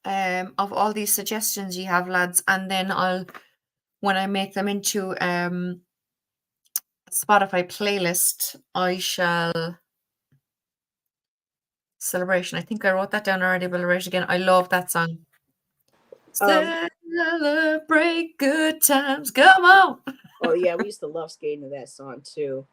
of all these suggestions you have, lads, and then I'll when I make them into Spotify playlist, I shall celebration. I think I wrote that down already, but I'll write it again. I love that song. Celebrate good times. Come on. Oh yeah, we used to love skating to that song too.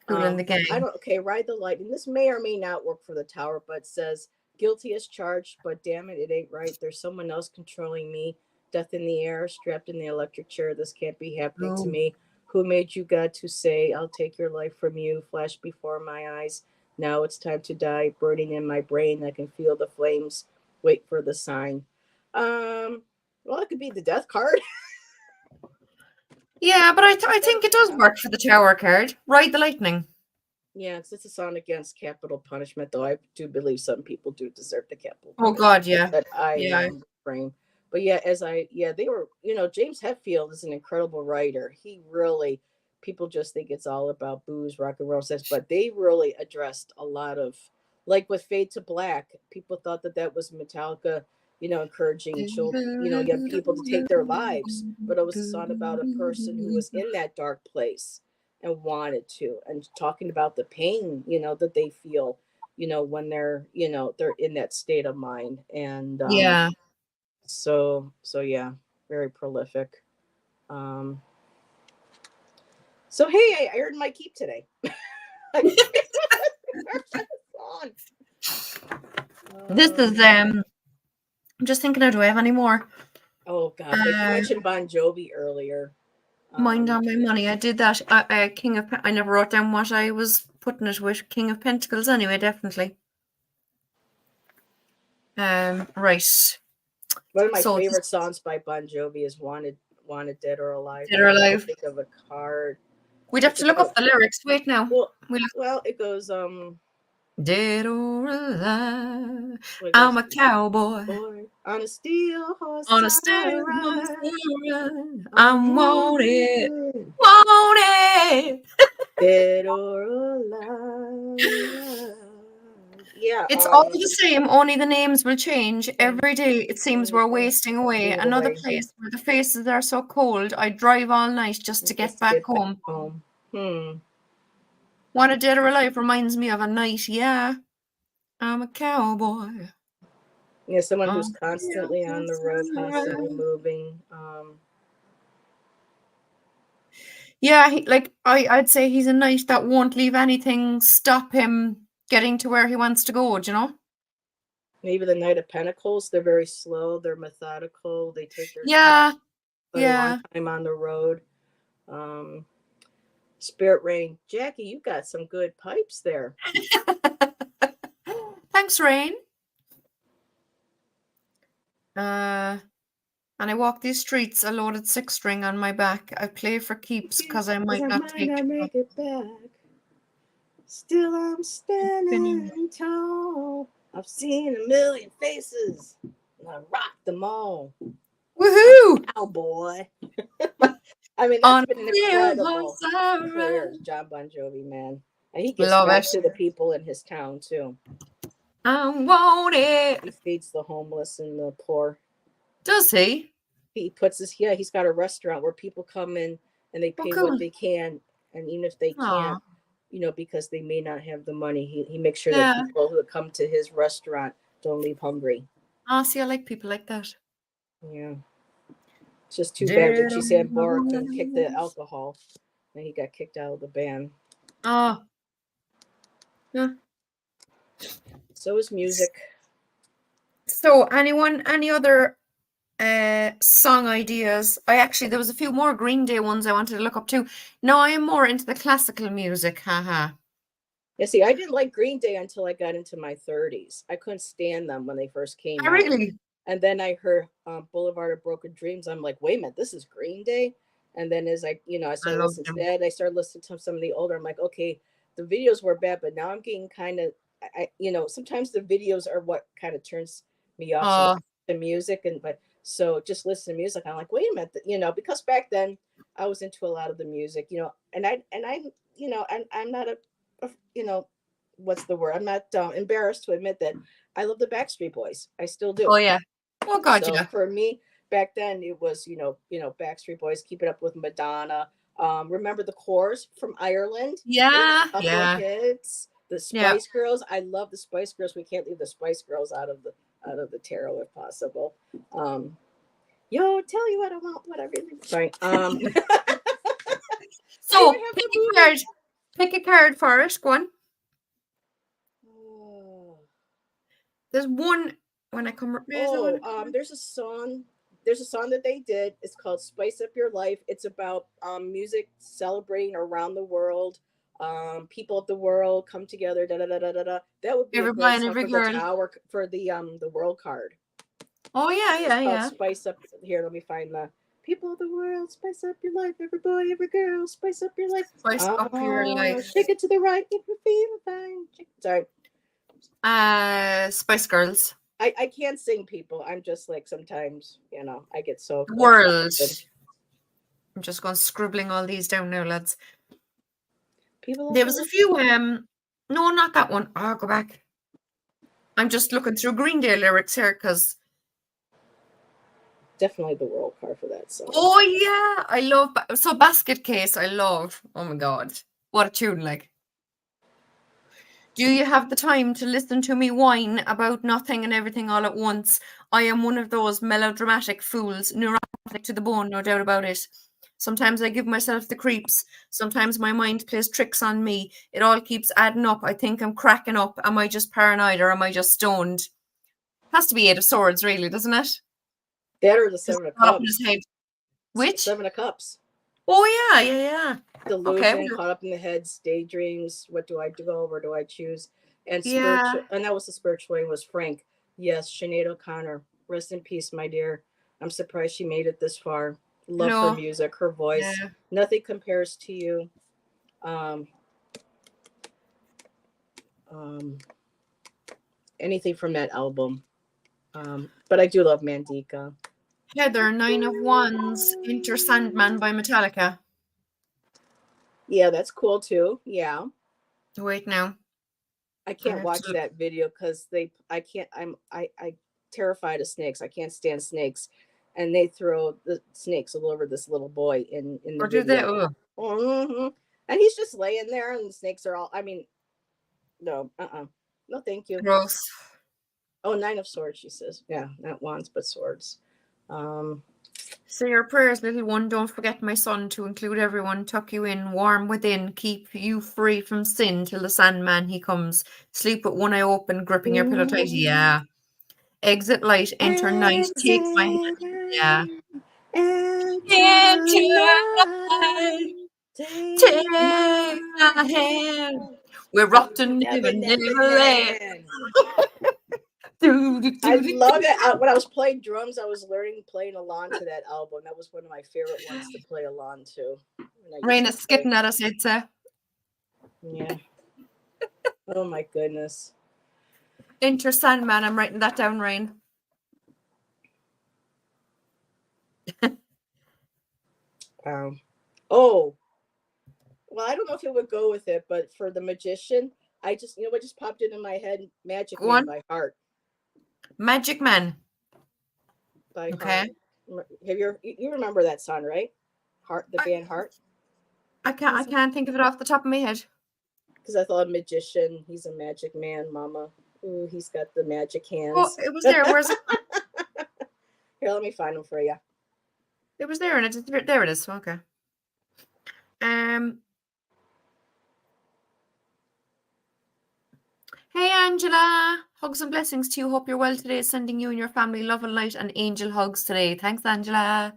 Cool in the I Gang. don't. Okay, Ride the Lightning. This may or may not work for the tower, but it says guilty as charged. But damn it, it ain't right. There's someone else controlling me. Death in the air, strapped in the electric chair. This can't be happening to Ooh. me. Who made you God to say I'll take your life from you? Flash before my eyes. Now it's time to die. Burning in my brain. I can feel the flames. Wait for the sign. Well, it could be the death card. Yeah, but I think it does work for the tower card. Ride the Lightning. Yeah, it's a song against capital punishment, though I do believe some people do deserve the capital Oh punishment. God, yeah. But I Yeah. refrain. But yeah, they were, James Hetfield is an incredible writer. He really, people just think it's all about booze, rock and roll, sex, but they really addressed a lot of, like with Fade to Black, people thought that was Metallica, encouraging children, young people to take their lives. But it was a song about a person who was in that dark place and wanted to, and talking about the pain, that they feel, when they're in that state of mind. And Yeah. so yeah, very prolific. So hey, I earned my keep today. This is I'm just thinking now, do I have any more? Oh God, like you mentioned Bon Jovi earlier. Mind on my money. I did that. King of I never wrote down what I was putting it with. King of Pentacles anyway, definitely. Right. One of my So favorite songs by Bon Jovi is Wanted, Dead or Alive. Dead or Alive. Think of a card. We'd have to look up the lyrics. Wait now. Well, it goes Dead or alive, what I'm goes, a cowboy boy, on a steel horse on a I steel horse ride. I ride. I'm wanted, wanted, wanted. dead or alive. Yeah, It's all the same, only the names will change. Every day it seems we're wasting away. Fade Another away. place where the faces are so cold, I drive all night just to get back home. Wanted Dead or Alive reminds me of a night, yeah. I'm a cowboy. Yeah, someone who's constantly on the road, constantly moving. Yeah, I'd say he's a knight that won't leave anything stop him getting to where he wants to go, do you know? Maybe the Knight of Pentacles. They're very slow. They're methodical. They take their time. A long time on the road. Spirit Rain. Jackie, you got some good pipes there. Thanks, Rain. And I walk these streets a loaded six string on my back. I play for keeps because I might not make it back. Still I'm standing tall. I've seen a million faces. And I rock them all. Woohoo! Cowboy. I mean, that's been an incredible career, John Bon Jovi, man. And he gives back to the people in his town, too. I want it. He feeds the homeless and the poor. Does he? He puts he's got a restaurant where people come in and they pay what they can. And even if they can't, because they may not have the money, he makes sure that people who come to his restaurant don't leave hungry. Oh, see, I like people like that. Yeah. It's just too bad Richie Sambora couldn't kick the alcohol. And he got kicked out of the band. Oh. Yeah. So is music. So any other song ideas? There was a few more Green Day ones I wanted to look up too. No, I am more into the classical music. Haha. Yeah, see, I didn't like Green Day until I got into my 30s. I couldn't stand them when they first came out. Really? And then I heard Boulevard of Broken Dreams. I'm like, wait a minute, this is Green Day? And then as I started listening to that, I started listening to some of the older. I'm like, okay, the videos were bad, but now I'm getting kind of, sometimes the videos are what kind of turns me off to music. So just listen to music. I'm like, wait a minute, because back then I was into a lot of the music, and I'm not what's the word? I'm not embarrassed to admit that I love the Backstreet Boys. I still do. Oh yeah. Oh God, so yeah. For me, back then it was, Backstreet Boys, Keep It Up with Madonna. Remember the Corrs from Ireland? They had Yeah, a couple of yeah, hits. The yeah. Spice Girls. I love the Spice Girls. We can't leave the Spice Girls out of the tarot if possible. Yo, tell you what I want, what I really. Sorry. I So even have pick the a movie. card. Pick a card for it. Go on. Oh. There's one when I come. There's one. There's a song. There's a song that they did. It's called "Spice Up Your Life." It's about music celebrating around the world. People of the world come together. Da da da da da da. That would be a Every boy great and song every for the girl. tower for the world card. Oh yeah, It's yeah, called yeah. "Spice Up." Here, let me find the people of the world. Spice up your life, every boy, every girl. Spice up your life. Spice up your life. Shake it to the right if you feel fine. Sorry. Spice Girls. I can't sing, people. I'm just like sometimes, I get so World. exhausted. I'm just going scribbling all these down now, lads. People. There was a few. No, not that one. Oh, go back. I'm just looking through Green Day lyrics here because. Definitely the world card for that song. Oh yeah, I love so Basket Case. I love. Oh my god, what a tune! Like, do you have the time to listen to me whine about nothing and everything all at once? I am one of those melodramatic fools, neurotic to the bone, no doubt about it. Sometimes I give myself the creeps. Sometimes my mind plays tricks on me. It all keeps adding up. I think I'm cracking up. Am I just paranoid or am I just stoned? Has to be Eight of Swords, really, doesn't it? That or the Seven of Caught up in Cups. his head. Which? Seven of Cups. Oh yeah, yeah. Delusion, Okay. caught up in the heads, daydreams. What do I do? Where do I choose? And Yeah. spiritual, and that was the spiritual one was Frank. Yes, Sinead O'Connor. Rest in peace, my dear. I'm surprised she made it this far. Love her No. music, her voice. Yeah. Nothing compares to you. Anything from that album. But I do love Mandika. Heather, 9 of Wands, Enter Sandman by Metallica. Yeah, that's cool too. Yeah. Wait now. I can't have watch to- that video because I can't, I terrified of snakes. I can't stand snakes. And they throw the snakes all over this little boy in the Or do they? video. Oh, Mhm. And he's just laying there and the snakes are all, no, no, thank you. gross. Oh, 9 of Swords, she says. Yeah, not wands, but swords. Say your prayers, little one. Don't forget, my son, to include everyone. Tuck you in, warm within. Keep you free from sin till the Sandman he comes. Sleep with one eye open, gripping your pillow tight. Yeah. Exit light, enter night. Take my hand. Yeah. Enter night. Take my hand. We're off to Never Land. I love it. When I was playing drums, I was playing along to that album. That was one of my favorite ones to play along to. Rain is skipping at us, I'd say. Yeah. Oh my goodness. Enter Sandman. I'm writing that down, Rain. Oh. Well, I don't know if it would go with it, but for the Magician, I just, what just popped into my head? Magic Man by Heart. Magic Man. By okay. Heart. Have you remember that song, right? Heart, the band Heart. I can't think of it off the top of my head. Because I thought Magician, he's a magic man, Mama. Ooh, he's got the magic hands. Oh, it was there. Where's it? Here, let me find them for you. It was there, and there it is. Okay. Hey Angela, hugs and blessings to you. Hope you're well today. Sending you and your family love and light and angel hugs today. Thanks, Angela.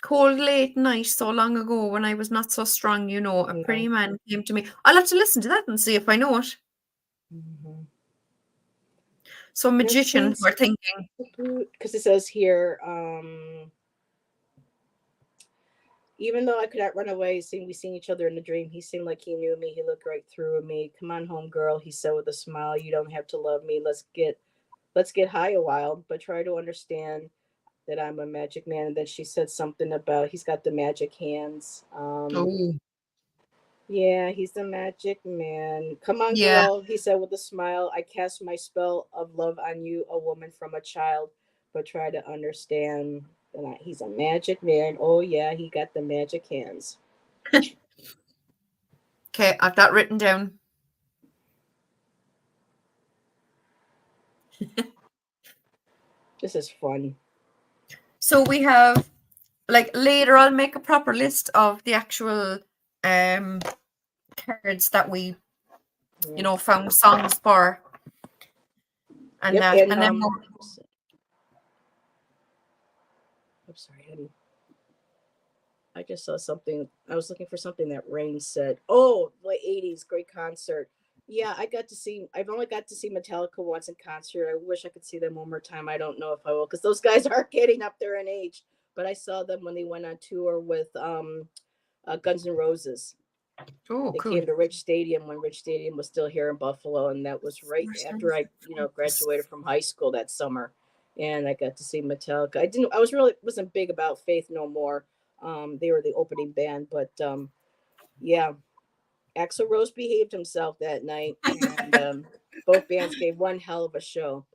Cold late night so long ago when I was not so strong, a pretty man came to me. I'll have to listen to that and see if I know it. Mm-hmm. So Magician, we're thinking. Because it says here, even though I could not run away, we seen each other in a dream. He seemed like he knew me. He looked right through me. Come on home, girl, he said with a smile. You don't have to love me. Let's get high a while, but try to understand that I'm a magic man. And then she said something about he's got the magic hands. Yeah, he's the magic man. Come on, Yeah. girl, he said with a smile. I cast my spell of love on you, a woman from a child, but try to understand. He's a magic man. Oh, yeah, he got the magic hands. Okay, I've that written down. This is fun. So we have, like, later I'll make a proper list of the actual cards that we, Yeah. found songs for and Yep, that. and And then I'm sorry, honey. I just saw something. I was looking for something that Rain said. Oh, late 80s, great concert. Yeah, I've only got to see Metallica once in concert. I wish I could see them one more time. I don't know if I will because those guys are getting up there in age. But I saw them when they went on tour with Guns N' Roses. oh, They cool. came to Rich Stadium when Rich Stadium was still here in Buffalo, and that was right after I, graduated from high school that summer, and I got to see Metallica. I wasn't big about Faith No More. They were the opening band, but yeah, Axl Rose behaved himself that night, and both bands gave one hell of a show.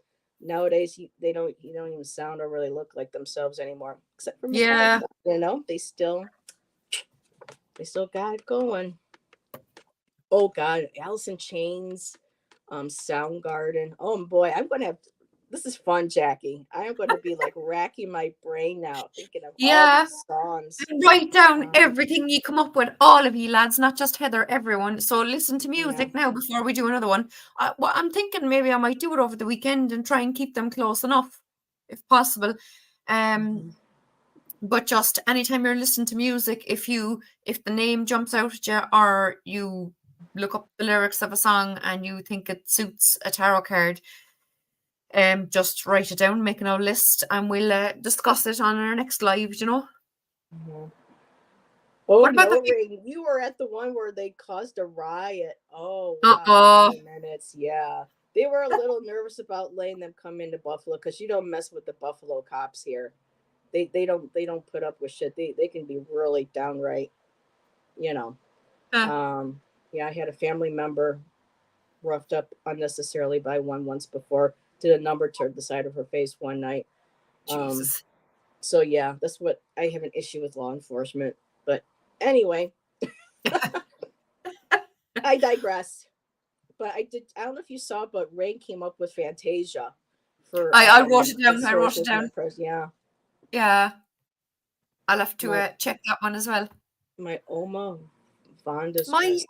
Nowadays, they don't even sound or really look like themselves anymore, except for Yeah. Metallica. They still got it going. Oh God, Alice in Chains, Soundgarden. Oh boy, I'm gonna have. This is fun, Jackie. I am going to be like racking my brain now, thinking of all Yeah. these songs. And write down Um, everything you come up with, all of you lads, not just Heather, everyone. So listen to yeah. music now before we do another one. Well, I'm thinking maybe I might do it over the weekend and try and keep them close enough, if possible. Um, Mhm. but just anytime you're listening to music, if the name jumps out at you or you look up the lyrics of a song and you think it suits a tarot card, just write it down, make a note list, and we'll discuss it on our next live. Mhm. Oh What about the no, Ring! You were at the one where they caused a riot. Oh wow, Uh-oh. 20 minutes. Yeah, they were a little nervous about letting them come into Buffalo because you don't mess with the Buffalo cops here. They don't put up with shit. They can be really downright, you know. Uh, Um, yeah, I had a family member roughed up unnecessarily by one once before. Did a number to the side of her face one night. Um, Jesus. so yeah, that's what I have an issue with law enforcement. But anyway, I digress. But I don't know if you saw, but Rain came up with Fantasia for I wrote it the down. I wrote it sources down. metros. Yeah, Yeah, I'll have to my check that one as well. my Oma Vonda's My dress.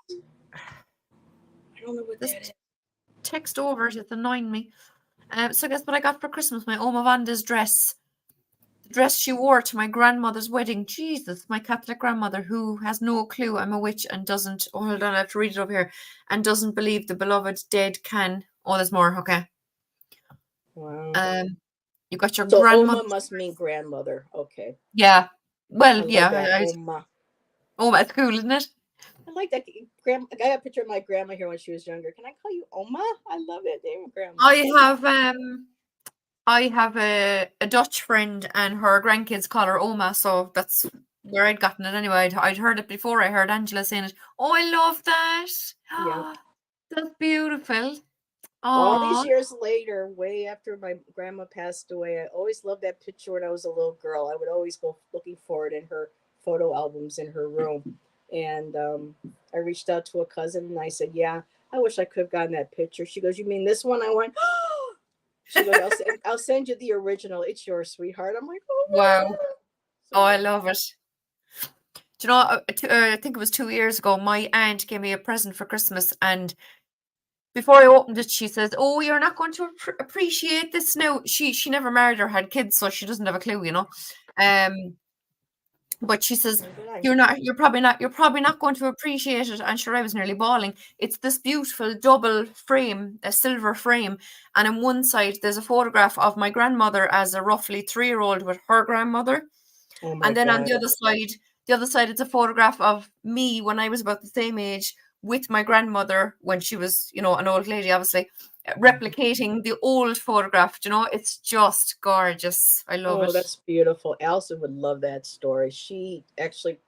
I don't know what this that is. text over it, it's annoying me. So guess what I got for Christmas? My Oma Vanda's dress. The dress she wore to my grandmother's wedding. Jesus, my Catholic grandmother who has no clue I'm a witch and doesn't. Oh, hold on, I have to read it over here. And doesn't believe the beloved dead can. Oh, there's more. Okay. Wow. Um, you got your So grandmother. Oma must mean grandmother. Okay, Yeah. I Well, love yeah. that Oma. Oh, that's cool, isn't it? I like that. Grandma, I got a picture of my grandma here when she was younger. Can I call you Oma? I love it. Name grandma. I Oma. have a Dutch friend and her grandkids call her Oma, so that's where I'd gotten it anyway. I'd heard it before. I heard Angela saying it. Oh, I love that. Yeah. That's beautiful. All these Oh, years later, way after my grandma passed away, I always loved that picture when I was a little girl. I would always go looking for it in her photo albums in her room. And I reached out to a cousin and I said, "Yeah, I wish I could have gotten that picture." She goes, "You mean this one?" I went, "Oh." She goes, I'll send you the original. It's yours, sweetheart." I'm like, "Oh wow. my God." Oh, So I yeah. love it. Do you know, I think it was 2 years ago, my aunt gave me a present for Christmas, and before I opened it, she says, "Oh, you're not going to appreciate this now." She never married or had kids, so she doesn't have a clue. Um, but she says, And did I? "You're probably not going to appreciate it." And sure, I was nearly bawling. It's this beautiful double frame, a silver frame, and on one side there's a photograph of my grandmother as a roughly 3-year-old with her grandmother, Oh my and then on God. the other side, it's a photograph of me when I was about the same age with my grandmother when she was, an old lady, obviously, replicating the old photograph. It's just gorgeous. I love Oh, it. that's beautiful. Allison would love that story. She actually,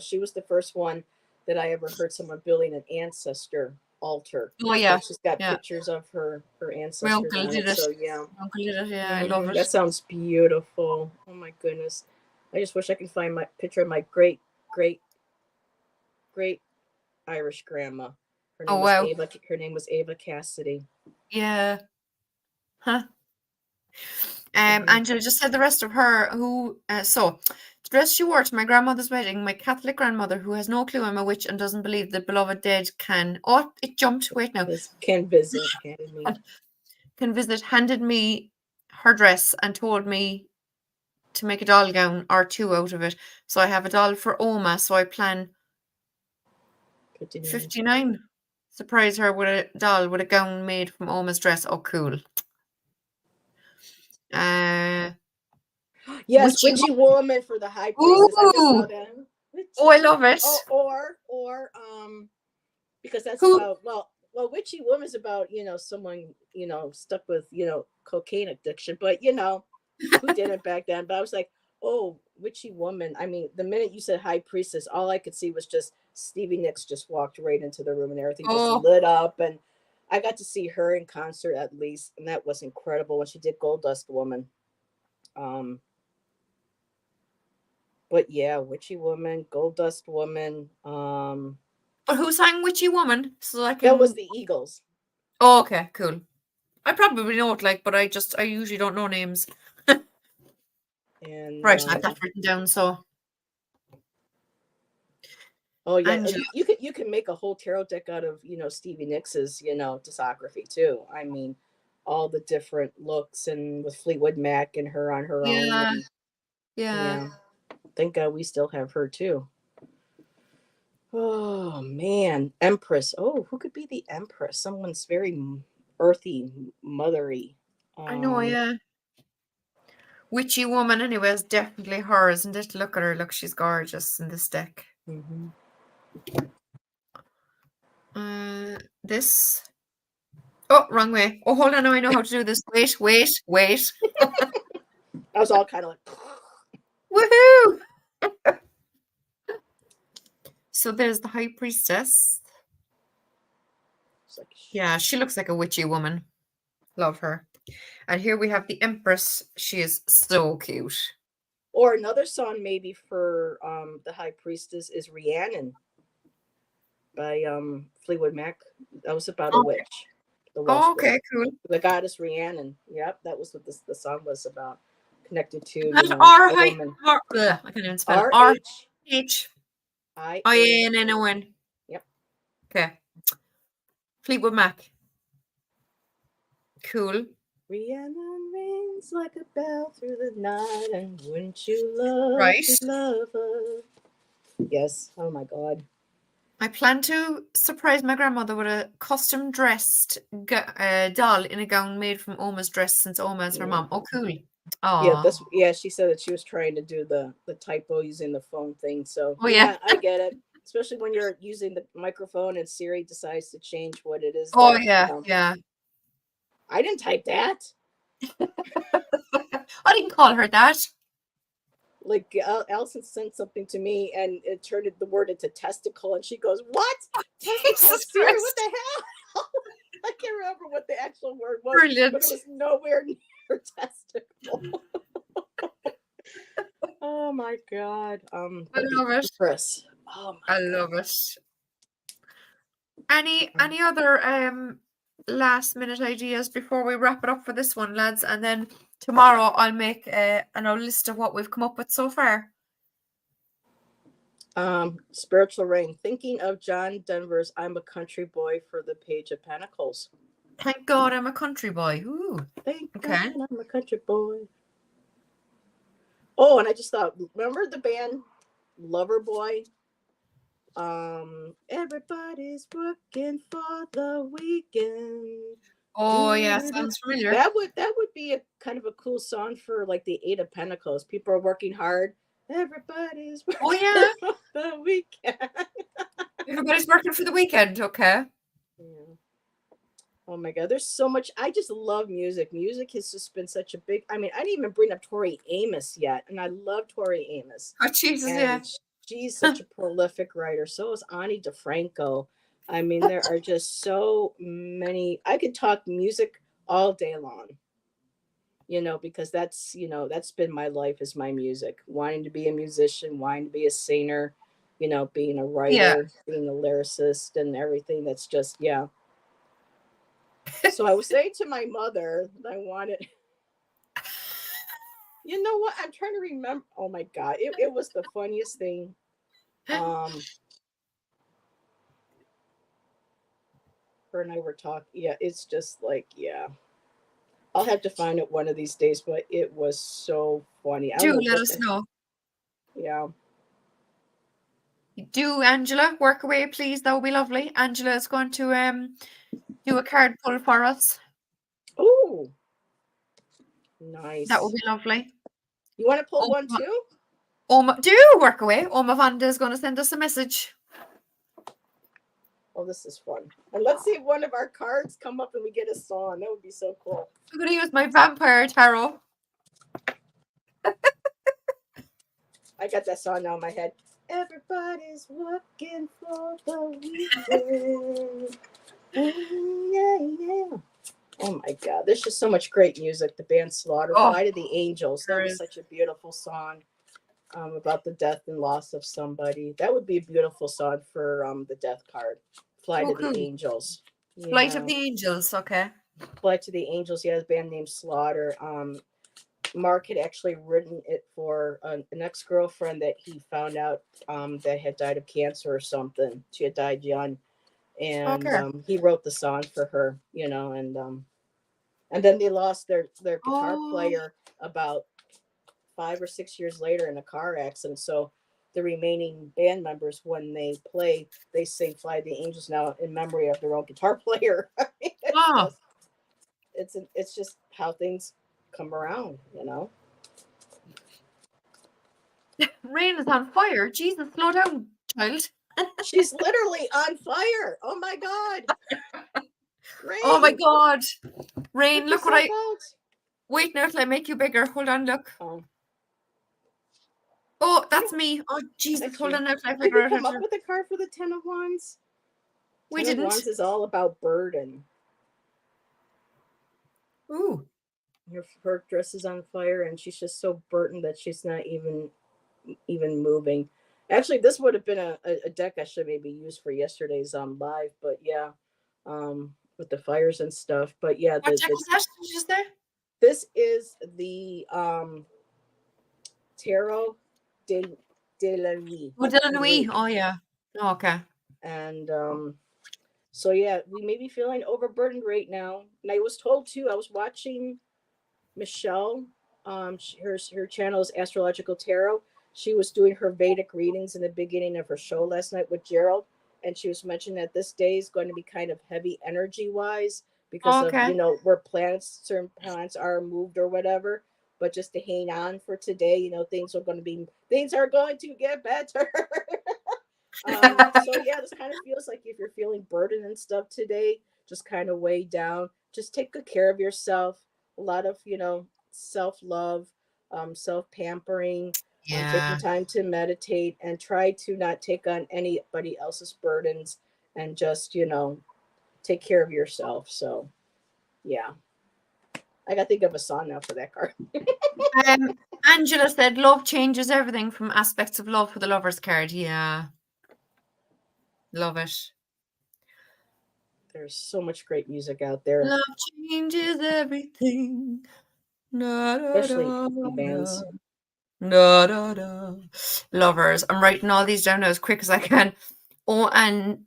she was the first one that I ever heard someone building an ancestor altar. Oh yeah, Like she's got yeah. pictures of her My ancestors uncle on did it. it. So yeah. My uncle did it. Yeah, I love it. That sounds beautiful. Oh my goodness. I just wish I could find my picture of my great, great, great Irish grandma. Her Oh name was wow. Ava. Her name was Ava Cassidy. Yeah. Huh. Mhm. Angela just said the rest of her who so the dress she wore to my grandmother's wedding, my Catholic grandmother who has no clue I'm a witch and doesn't believe the beloved dead can it jumped, wait now. This can visit. Handed me. Can visit, handed me her dress and told me to make a doll gown or two out of it. So I have a doll for Oma, so I plan 59. Surprise her with a doll with a gown made from Oma's dress. Oh, cool. Yes, witchy woman for the high priestess. I just saw that. Oh, I love it. Or because that's Who? about witchy woman is about someone stuck with cocaine addiction, but who didn't back then? But I was like, oh, witchy woman. I mean, the minute you said high priestess, all I could see was just Stevie Nicks just walked right into the room and everything just lit up, and I got to see her in concert at least, and that was incredible when she did Gold Dust Woman. But yeah, Witchy Woman, Gold Dust Woman. But who sang Witchy Woman? So I can. That was the Eagles. Oh, okay, cool. I probably know it, but I usually don't know names. And right, I have that written down. So. Oh yeah, Angela. You can make a whole tarot deck out of Stevie Nicks's discography too. I mean, all the different looks and with Fleetwood Mac and her on her own. And, yeah. Thank God we still have her too. Oh man, Empress. Oh, who could be the Empress? Someone's very earthy, mothery. I know, yeah. Witchy Woman, anyway, is definitely her, isn't it? Look at her. Look, she's gorgeous in this deck. Mm-hmm. This. Oh, wrong way. Oh, hold on. Now I know how to do this. Wait. I was all kind of like, woohoo! So there's the High Priestess. Yeah, she looks like a witchy woman. Love her. And here we have the Empress. She is so cute. Or another song maybe for the High Priestess is Rhiannon by Fleetwood Mac. That was about a witch. The Welsh witch. Cool. The goddess Rhiannon. Yep, that was what the song was about. Connected to I can't even spell RHIANNON. Yep. Okay. Fleetwood Mac. Cool. Rhiannon rings like a bell through the night, and wouldn't you love to love her? Yes. Oh my God. I plan to surprise my grandmother with a custom dressed doll in a gown made from Oma's dress, since Oma is her mom. Oh, cool. Aww. Yeah, she said that she was trying to do the typo using the phone thing. So yeah, I get it. Especially when you're using the microphone and Siri decides to change what it is. Oh yeah. I didn't type that. I didn't call her that. Like Allison sent something to me and it turned the word into testicle, and she goes, "What? Testicle? Siri, what the hell?" I can't remember what the actual word was. Brilliant. But it was nowhere near testicle. Oh my God. I love it. Chris. Oh my God. Love it. Any other last minute ideas before we wrap it up for this one, lads? And then tomorrow I'll make a list of what we've come up with so far. Spiritual Rain. Thinking of John Denver's I'm a Country Boy for the Page of Pentacles. Thank God I'm a country boy. Ooh. Thank God I'm a country boy. Oh, and I just thought, remember the band Loverboy? Everybody's working for the weekend. Oh yeah, sounds familiar. That would be a kind of a cool song for like the Eight of Pentacles. People are working hard. Everybody's working for the weekend. Everybody's working for the weekend. Okay. Yeah. Oh my God, there's so much. I just love music. Music has just been such a big. I mean, I didn't even bring up Tori Amos yet, and I love Tori Amos. Oh Jesus, yeah. she's such a prolific writer. So is Ani DeFranco. I mean, there are just so many. I could talk music all day long, because that's been my life is my music. Wanting to be a musician, wanting to be a singer, being a Yeah. writer, being a lyricist, and everything. That's just, yeah. So I was saying to my mother that I wanted. You know what? I'm trying to remember. Oh my God. It was the funniest thing. Her and I were talking. Yeah, it's just like, yeah. I'll have to find it one of these days, but it was so funny. I don't Do know let what us the, know. yeah. Do, Angela, work away, please. That would be lovely. Angela is going to do a card pull for us. Oh, That would nice. be lovely. You want to pull one too? Do work away. Oma Vanda is going to send us a message. Oh, this is fun. And let's see if one of our cards come up and we get a song. That would be so cool. I'm going to use my vampire tarot. I got that song now in my head. Everybody's looking for the weekend. Yeah. Oh my God, there's just so much great music. The band Slaughter, Flight of the Angels. That was such a beautiful song about the death and loss of somebody. That would be a beautiful song for the death card. Flight of the Angels. Flight of the Angels, okay. Flight to the Angels, yeah, a band named Slaughter. Mark had actually written it for an ex-girlfriend that he found out that had died of cancer or something. She had died young. And he wrote the song for her, and then they lost their guitar player about 5 or 6 years later in a car accident. So the remaining band members, when they play, they sing "Fly the Angels" now in memory of their own guitar player. It's just how things come around, Rain is on fire. Jesus, slow down, child. She's literally on fire. Oh my God. Rain. Oh my God. Rain, look what Wait now till I make you bigger. Hold on, look. Oh, that's me. Oh, Jesus, hold on now till I figure out how to... Did we come up with a card for the Ten of Wands? We didn't. Ten of Wands is all about burden. Ooh. Her dress is on fire and she's just so burdened that she's not even moving. Actually, this would have been a deck I should maybe use for yesterday's live, but yeah, with the fires and stuff. But yeah, what deck was that just there? This is the Tarot de la Nuit. Oh, de la Nuit. Oh yeah. Oh, okay. And so yeah, we may be feeling overburdened right now. And I was told too. I was watching Michelle. Her channel is Astrological Tarot. She was doing her Vedic readings in the beginning of her show last night with Gerald, and she was mentioning that this day is going to be kind of heavy energy wise because of where certain planets are moved or whatever. But just to hang on for today, things are going to get better. So yeah, this kind of feels like if you're feeling burdened and stuff today, just kind of weighed down, just take good care of yourself. A lot of self-love, self-pampering, taking time to meditate and try to not take on anybody else's burdens and just take care of yourself. So yeah, I gotta think of a song now for that card. Angela said love changes everything from aspects of love for the Lover's card. Yeah, love it. There's so much great music out there. Love changes everything. Especially bands. Lovers. I'm writing all these down as quick as I can. Oh, and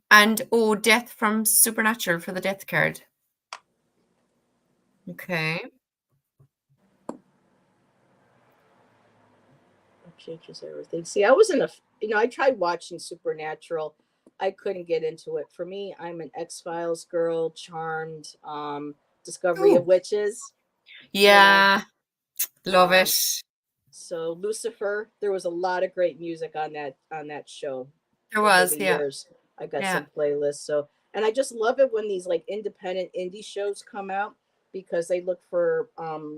Death from Supernatural for the Death card. Okay. Changes everything. See, I was I tried watching Supernatural. I couldn't get into it. For me, I'm an X-Files girl, Charmed, Discovery of Witches. Yeah. Love it. So Lucifer, there was a lot of great music on that show. There was, years. I got some playlists. So, and I just love it when these like independent indie shows come out because they look for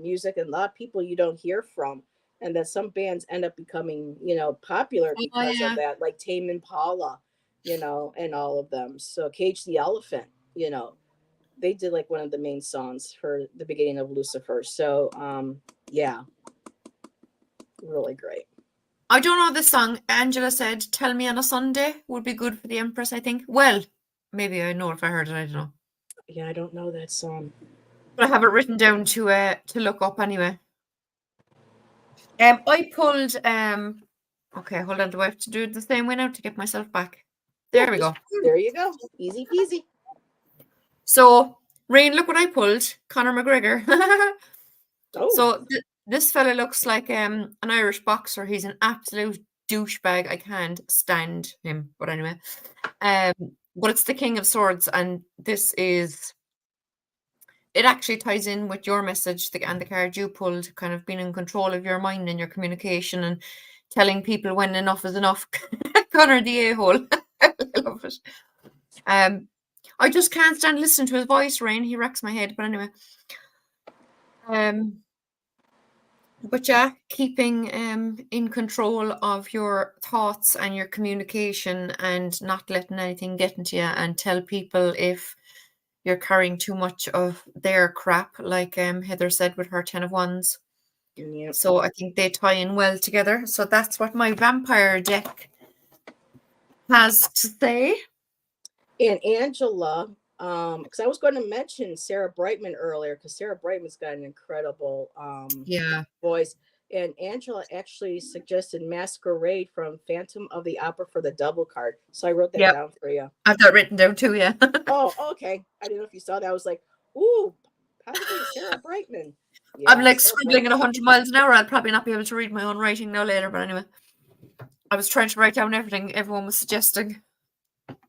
music and a lot of people you don't hear from. and that some bands end up becoming, popular Oh, because of yeah. that, like Tame Impala, and all of them. So Cage the Elephant, they did like one of the main songs for the beginning of Lucifer. So yeah, really great. I don't know this song. Angela said, "Tell Me on a Sunday" would be good for the Empress, I think. Well, maybe I know if I heard it, I don't know. Yeah, I don't know that song. But I have it written down to look up anyway. I pulled okay, hold on, do I have to do it the same way now to get myself back? There we go. There you go. Easy peasy. So, Rain, look what I pulled. Conor McGregor. Oh, So this fella looks like an Irish boxer. He's an absolute douchebag. I can't stand him. But anyway, but it's the King of Swords, and this is. It actually ties in with your message and the card you pulled, kind of being in control of your mind and your communication and telling people when enough is enough. Connor the a-hole. I love it. I just can't stand listening to his voice, Rain. He wrecks my head. But anyway. But yeah, keeping in control of your thoughts and your communication and not letting anything get into you, and tell people if you're carrying too much of their crap, like Heather said with her 10 of Wands. yeah. So I think they tie in well together. So that's what my vampire deck has to say. And Angela, because I was going to mention Sarah Brightman earlier, because Sarah Brightman's got an incredible Yeah. voice. And Angela actually suggested Masquerade from Phantom of the Opera for the double card. So I wrote that Yep. down for you. I've got it written down too, yeah. Oh, okay. I didn't know if you saw that. I was like, ooh, possibly Sarah Brightman. I'm Yeah, like Sarah scribbling at Brightman. 100 miles an hour. I'll probably not be able to read my own writing now later, but anyway. I was trying to write down everything everyone was suggesting.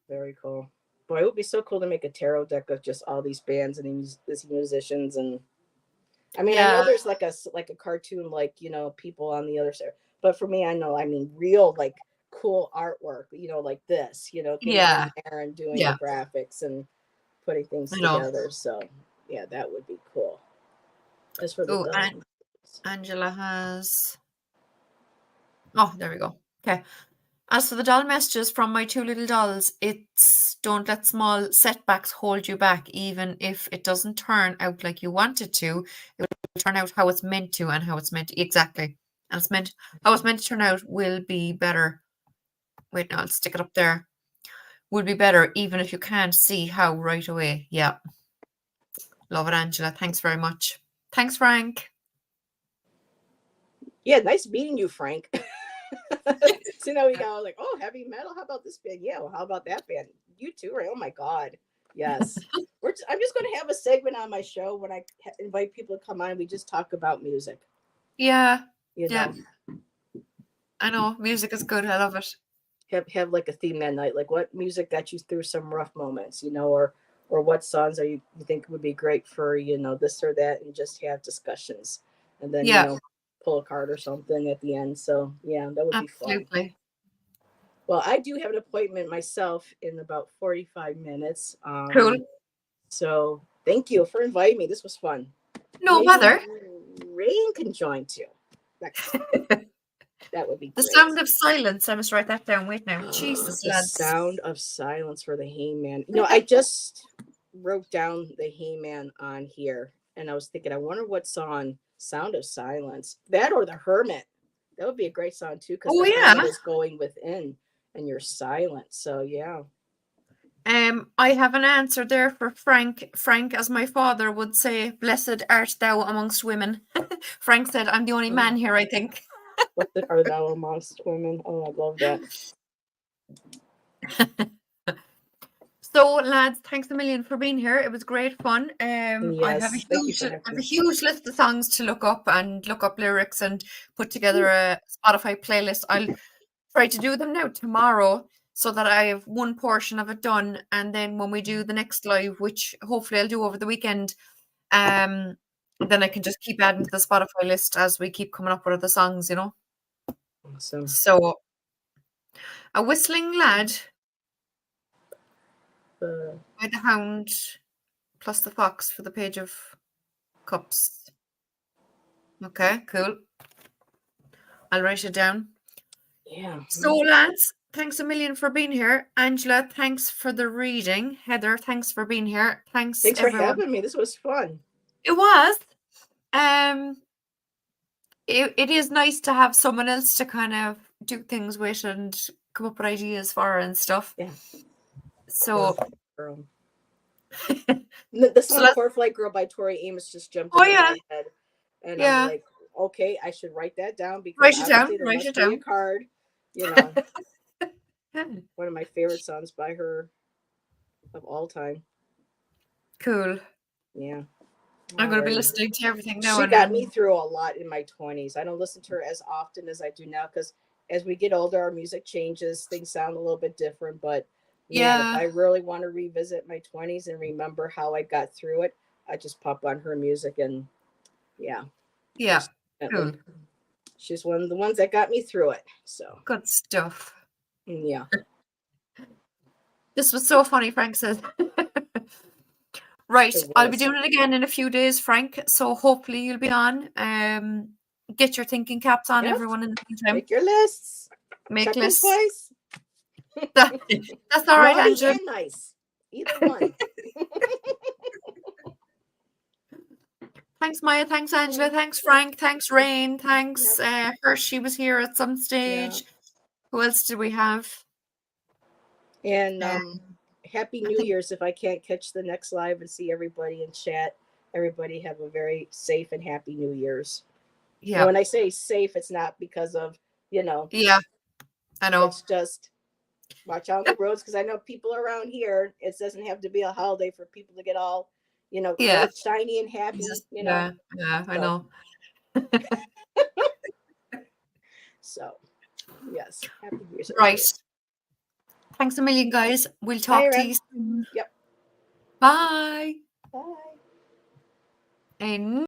Very cool. Boy, it would be so cool to make a tarot deck of just all these bands and these musicians. And I mean, I know there's like a cartoon, like, people on the other side. But for me, I mean, real, like, cool artwork, like this, getting Yeah. in there and doing Yeah. the graphics and putting things I know. together. So yeah, that would be cool. As for the Oh, dog. Angela has. Oh, there we go. Okay. As for the doll messages from my two little dolls, it's don't let small setbacks hold you back, even if it doesn't turn out like you want it to. It will turn out how it's meant to, and how it's meant to, exactly. And how it's meant to turn out will be better. Wait, now I'll stick it up there. Will be better, even if you can't see how right away. Yeah. Love it, Angela. Thanks very much. Thanks, Frank. Yeah, nice meeting you, Frank. So now we go like, oh, heavy metal. How about this band? Yeah, well, how about that band? You too, right? Oh my God, yes. I'm just going to have a segment on my show when I invite people to come on. We just talk about music. Yeah. You know, I know music is good. I love it. have like a theme that night, like what music got you through some rough moments, or what songs you think would be great for this or that, and just have discussions, and then pull a card or something at the end. So yeah, that would be fun. Absolutely. Well, I do have an appointment myself in about 45 minutes. Cool. So thank you for inviting me. This was fun. No bother. Rain can join too. Next time. That would be The great. Sound of Silence. I must write that down. Wait now. Jesus, The lads. Sound of Silence for the Hangman. I just wrote down the Hangman on here, and I was thinking, I wonder what song, Sound of Silence, that or the Hermit. That would be a great song too, because the Hermit is going within and you're silent. So yeah. I have an answer there for Frank. Frank, as my father would say, "Blessed art thou amongst women." Frank said, "I'm the only man here, I think." What are thou amongst women? Oh, I love that. So, lads, thanks a million for being here. It was great fun. Yes, I have a huge list of songs to look up lyrics and put together a Spotify playlist. I'll try to do them now tomorrow, so that I have one portion of it done, and then when we do the next live, which hopefully I'll do over the weekend, then I can just keep adding to the Spotify list as we keep coming up with other songs, Awesome. So, A Whistling Lad by the Hound plus the Fox for the Page of Cups. Okay, cool. I'll write it down. Yeah. So, lads, thanks a million for being here. Angela, thanks for the reading. Heather, thanks for being here. Thanks Thanks for everyone. having me. This was fun. It was. It is nice to have someone else to kind of do things with and come up with ideas for and stuff. Yeah. So, Girl. The song let's- Poor Flight Girl by Tori Amos just jumped Oh, into yeah. my head. And Yeah. I'm like, okay, I should write that down because Write it down, obviously there write must it be a down. card. You know, one of my favorite songs by her of all time. Cool. Yeah. I'm going to be Alrighty. listening to everything now. She and got then. me through a lot in my 20s. I don't listen to her as often as I do now because as we get older, our music changes. Things sound a little bit different. But man, Yeah. if I really want to revisit my 20s and remember how I got through it, I just pop on her music and yeah. Yeah. definitely. Cool. She's one of the ones that got me through it. So Good stuff. yeah. This was so funny, Frank says. Right, It I'll be was. doing it again in a few days, Frank. So hopefully you'll be on. Get your thinking caps on, Yep. everyone, in the meantime. Make your lists. Make Check them lists. twice. That's all right, Naughty Angela. and nice. Either one. Thanks, Maya. Thanks, Angela. Thanks, Frank. Thanks, Rain. Thanks, Hershey was here at some stage. Who else did we have? And Happy New Year's if I can't catch the next live and see everybody in chat. Everybody have a very safe and happy New Year's. Yeah. And when I say safe, it's not because of, Yeah, I know. it's just watch out on the roads because I know people around here, it doesn't have to be a holiday for people to get all, Yeah. cold, shiny and happy, Yeah, I know. So, yes. Happy New Year's. Right. Thanks a million, guys. We'll talk to Erin. you soon. Yep. Bye. Bye. And